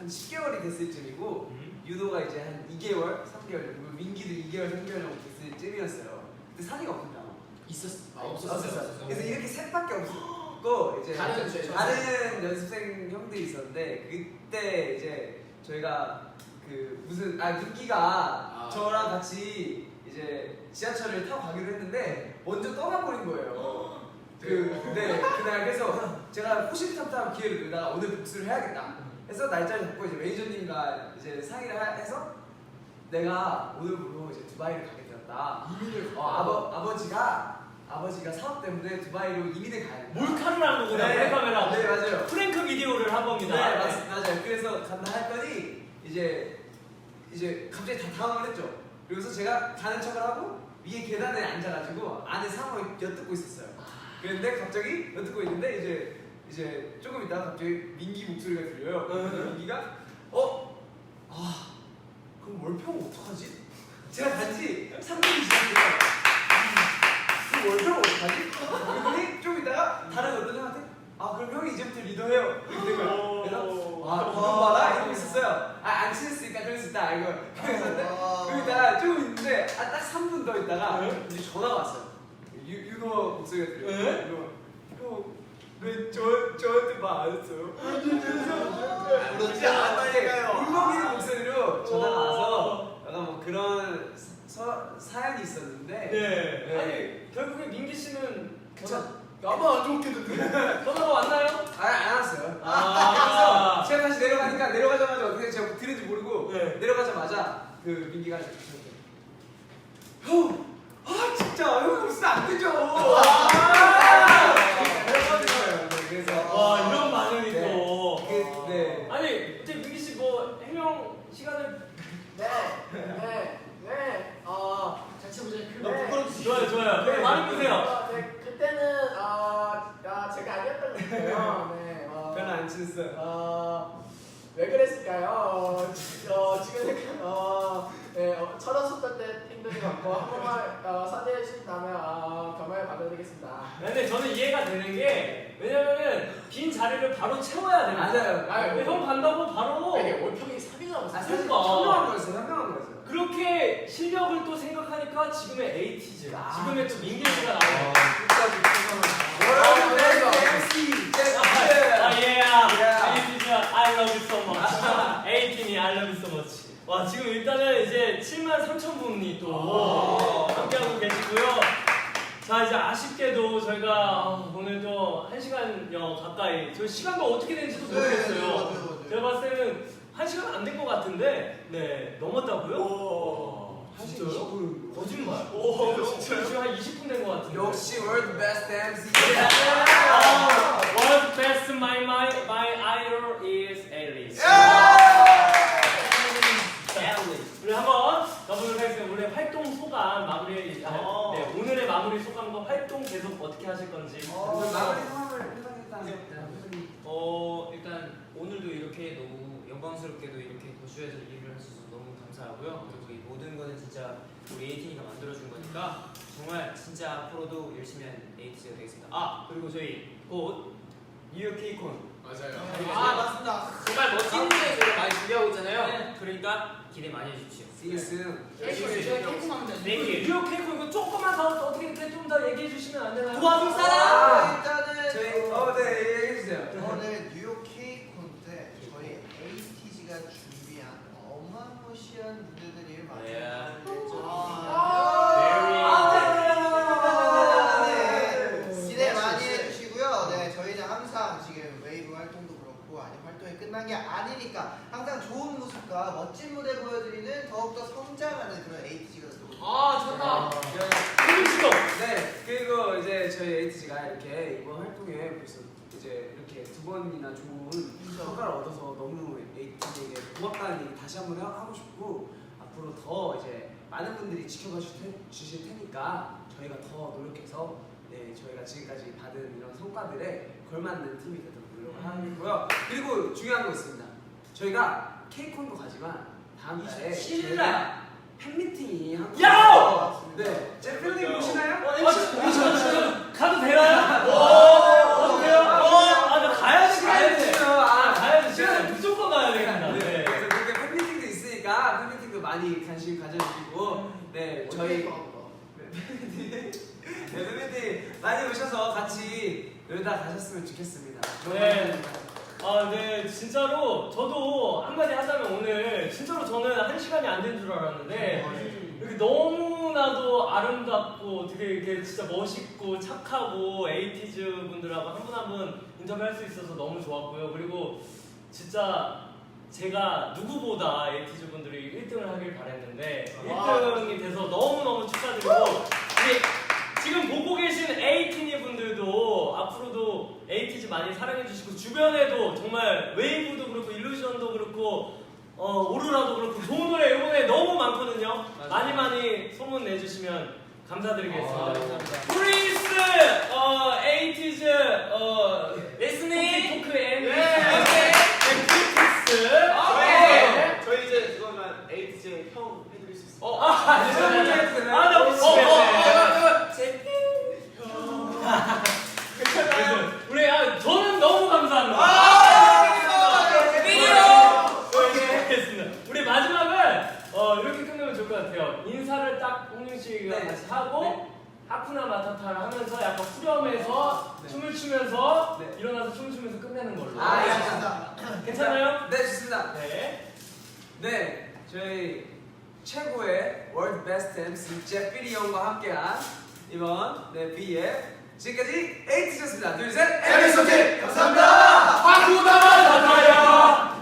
10개월이 됐을 쯤이고 유도가 이제 한 2개월, 3개월 정도, 민기도 2개월, 3개월 정도 됐을 쯤이었어요. 근데 사이가 없었나? 없었어요. 그래서 이렇게 셋밖에 없었고 이제 다른 연습생 형들이 있었는데 그때 이제 저희가 그 무슨 민기가 저랑 같이 이제 지하철을 타고 가기로 했는데 먼저 떠나버린 거예요. 그날 그래서 제가 호시탐탐 기회를 누다가 오늘 복수를 해야겠다. 해서 날짜를 잡고 이제 매니저님과 이제 상의를 해서 내가 오늘부로 이제 두바이를 가게 되었다. 아버지가 사업 때문에 두바이로 이민을 가야 된다. 몰카를 한 거구나. 몰카메라. 네, 맞아요. 프랭크 비디오를 한 겁니다. 네, 맞아요. 그래서 간다 했더니 이제 갑자기 다 당황을 했죠. 그래서 제가 가는 척을 하고 위에 계단에 앉아가지고 안에 상황을 엿듣고 있었어요. 그런데 갑자기 엿듣고 있는데 이제 조금 있다가 갑자기 민기 목소리가 들려요. 민기가 그럼 월평 어떡하지? 제가 단지 3분이 지났어요. 그럼 월평 어떡하지? 그랬더니 좀 있다가 다른 어떤 형한테 그럼 형이 이제부터 리더해요. 이렇게 된 거예요. 그래서 그럼 봐라 이러고 있었어요. 안 친했으니까 그럴 수 있다 이거. 그러고 있다가 좀 있는데 딱 3분 더 있다가 이제 전화가 왔어요. 유노 목소리가 들려요. 왜 저한테 말 안 했어요? 울지 않았다니까요. 울먹이는 목소리로 전화가 와서 약간 뭐 그런 사연이 있었는데 네. 아니 결국에 민기 씨는 나만 안 좋겠는데. 전화가 왔나요? 안 왔어요. 아. 그래서 제가 다시 내려가니까 내려가자마자 어떻게 제가 들은지 모르고 네. 내려가자마자 그 민기가 형! 아 진짜 형 목소리 안 되죠? 그래서 와 이런 반응이 네. 또. 네. 아니 이제 민기 씨 뭐 해명 시간을 같이 보자. 좋아요. 네. 말해보세요. 그때는 제가 아니었던 것 같아요. 네. 별로 안 친했어요. 왜 그랬을까요? 지금 철없었던 때 행동이 많고 한 번만 사죄해 주신다면 감사히 받아드리겠습니다. 근데 저는 이해가 되는 게 왜냐면은 빈 자리를 바로 채워야 됩니다. 맞아요. 근데 형 간다고 바로 이게 월평이 3일 남았어요. 사실 현명한 거였어요. 현명한 거였어요. 그렇게 실력을 또 생각하니까 지금의 에이티즈, 지금의 또 민기 씨가 나와요. 에이티즈, I love you so much. 에이틴이 I love you so much. 와 지금 일단은 이제 73,000분이 또 함께하고 계시고요. 자 이제 아쉽게도 저희가 오늘도 1시간여 가까이 저희 시간도 어떻게 되는지도 모르겠어요. 맞아요. 제가 봤을 때는 1시간 안 된 것 같은데 네 넘었다고요? 진짜요? 거짓말. 지금 한 20분 된 것 같은데. 역시 world best MC. World best my idol is Alice. 우리 한번 가보도록 하겠습니다. 오늘 활동 소감 마무리. 네, 오늘의 마무리 소감과 활동 계속 어떻게 하실 건지. 마무리 소감을 일단 오늘도 이렇게 너무 영광스럽게도 이렇게 도슈에서 일을 할 수 있어서 너무 감사하고요. 그리고 이 모든 거는 진짜 우리 에이틴이가 만들어준 거니까 정말 진짜 앞으로도 열심히 한 에이티즈가 되겠습니다. 그리고 저희 곧 뉴욕 케이콘 맞아요. 맞습니다. 정말 멋진 무대 저희가 많이 준비하고 있잖아요. 그러니까 기대 많이 해주십시오. CS는 케이크 하면 되는데. 뉴욕 케이크 이거 조금만 더 어떻게 좀 더 얘기해 주시면 안 되나요? 도와줄 사람! 일단은 저희 네 얘기해주세요. 오늘 뉴욕 케이콘 때 저희 ATG가 준비한 어마무시한 무대들이 많이 기대 많이 해주시고요. 네, 저희는 항상 지금 웨이브 활동도 그렇고 아직 활동이 끝난 게 아니니까 항상 좋은 모습과 멋진 무대 보여드리는 더욱더 성장하는 그런 ATG가 되고 좋다. 네, 그리고 이제 저희 에이티즈가 이렇게 이번 활동에 벌써 이제 이렇게 두 번이나 좋은 성과를 얻어서 너무 에이티즈에게 고맙다는 얘기 다시 한번 하고 싶고 앞으로 더 이제 많은 분들이 지켜봐 주실 테니까 저희가 더 노력해서 저희가 지금까지 받은 이런 성과들에 걸맞는 팀이 되도록 노력을 하고요. 그리고 중요한 거 있습니다. 저희가 케이콘도 가지만 다음 달에 27일 팬미팅이 한국 야! 네, 제 팬님 보시나요? 가도 되나요? 가도 돼요? 나 가야지. 가야지. 시간에 무조건 가야 되겠다. 네. 그래서 그렇게 팬미팅도 있으니까 팬미팅도 많이 관심 가져주시고 네, 저희 팬미팅 많이 오셔서 같이 놀다 가셨으면 좋겠습니다. 네. 네, 진짜로 저도 한마디 하자면 오늘 진짜로 저는 1시간이 안 된 줄 알았는데 이렇게 너무나도 아름답고 되게 이렇게 진짜 멋있고 착하고 에이티즈 분들하고 한 분 한 분 인터뷰할 수 있어서 너무 좋았고요. 그리고 진짜 제가 누구보다 에이티즈 분들이 1등을 하길 바랬는데 1등이 돼서 너무너무 축하드리고 우리 지금 보고 계신 에이티니 분들도 앞으로도 에이티즈 많이 사랑해주시고 주변에도 정말 웨이브도 그렇고 일루전도 그렇고 오로라도 그렇고 좋은 노래 이번에 너무 많거든요. 많이 소문 내주시면 감사드리겠습니다. 프리스, 에이티즈, 리스닝, 토크 앤 큐티스. 저희 이제 그거만 에이티즈 형 해드릴 수 있어요. 우리 저는 너무 감사합니다. 알겠습니다. 우리 마지막은 이렇게 끝내면 좋을 것 같아요. 인사를 딱 홍윤 씨가 같이 하고 하쿠나 마타타를 하면서 약간 후렴에서 네. 춤을 추면서 네. 일어나서 춤을 추면서 끝내는 걸로. 아, 예. 괜찮아요? 네, 좋습니다. 네. 네, 저희 최고의 월드 베스트 MC 제피리 형과 함께한 이번 B의 지금까지 에이티즈였습니다. 둘, 셋, 에이티즈! 감사합니다. 하쿠나 마타타요.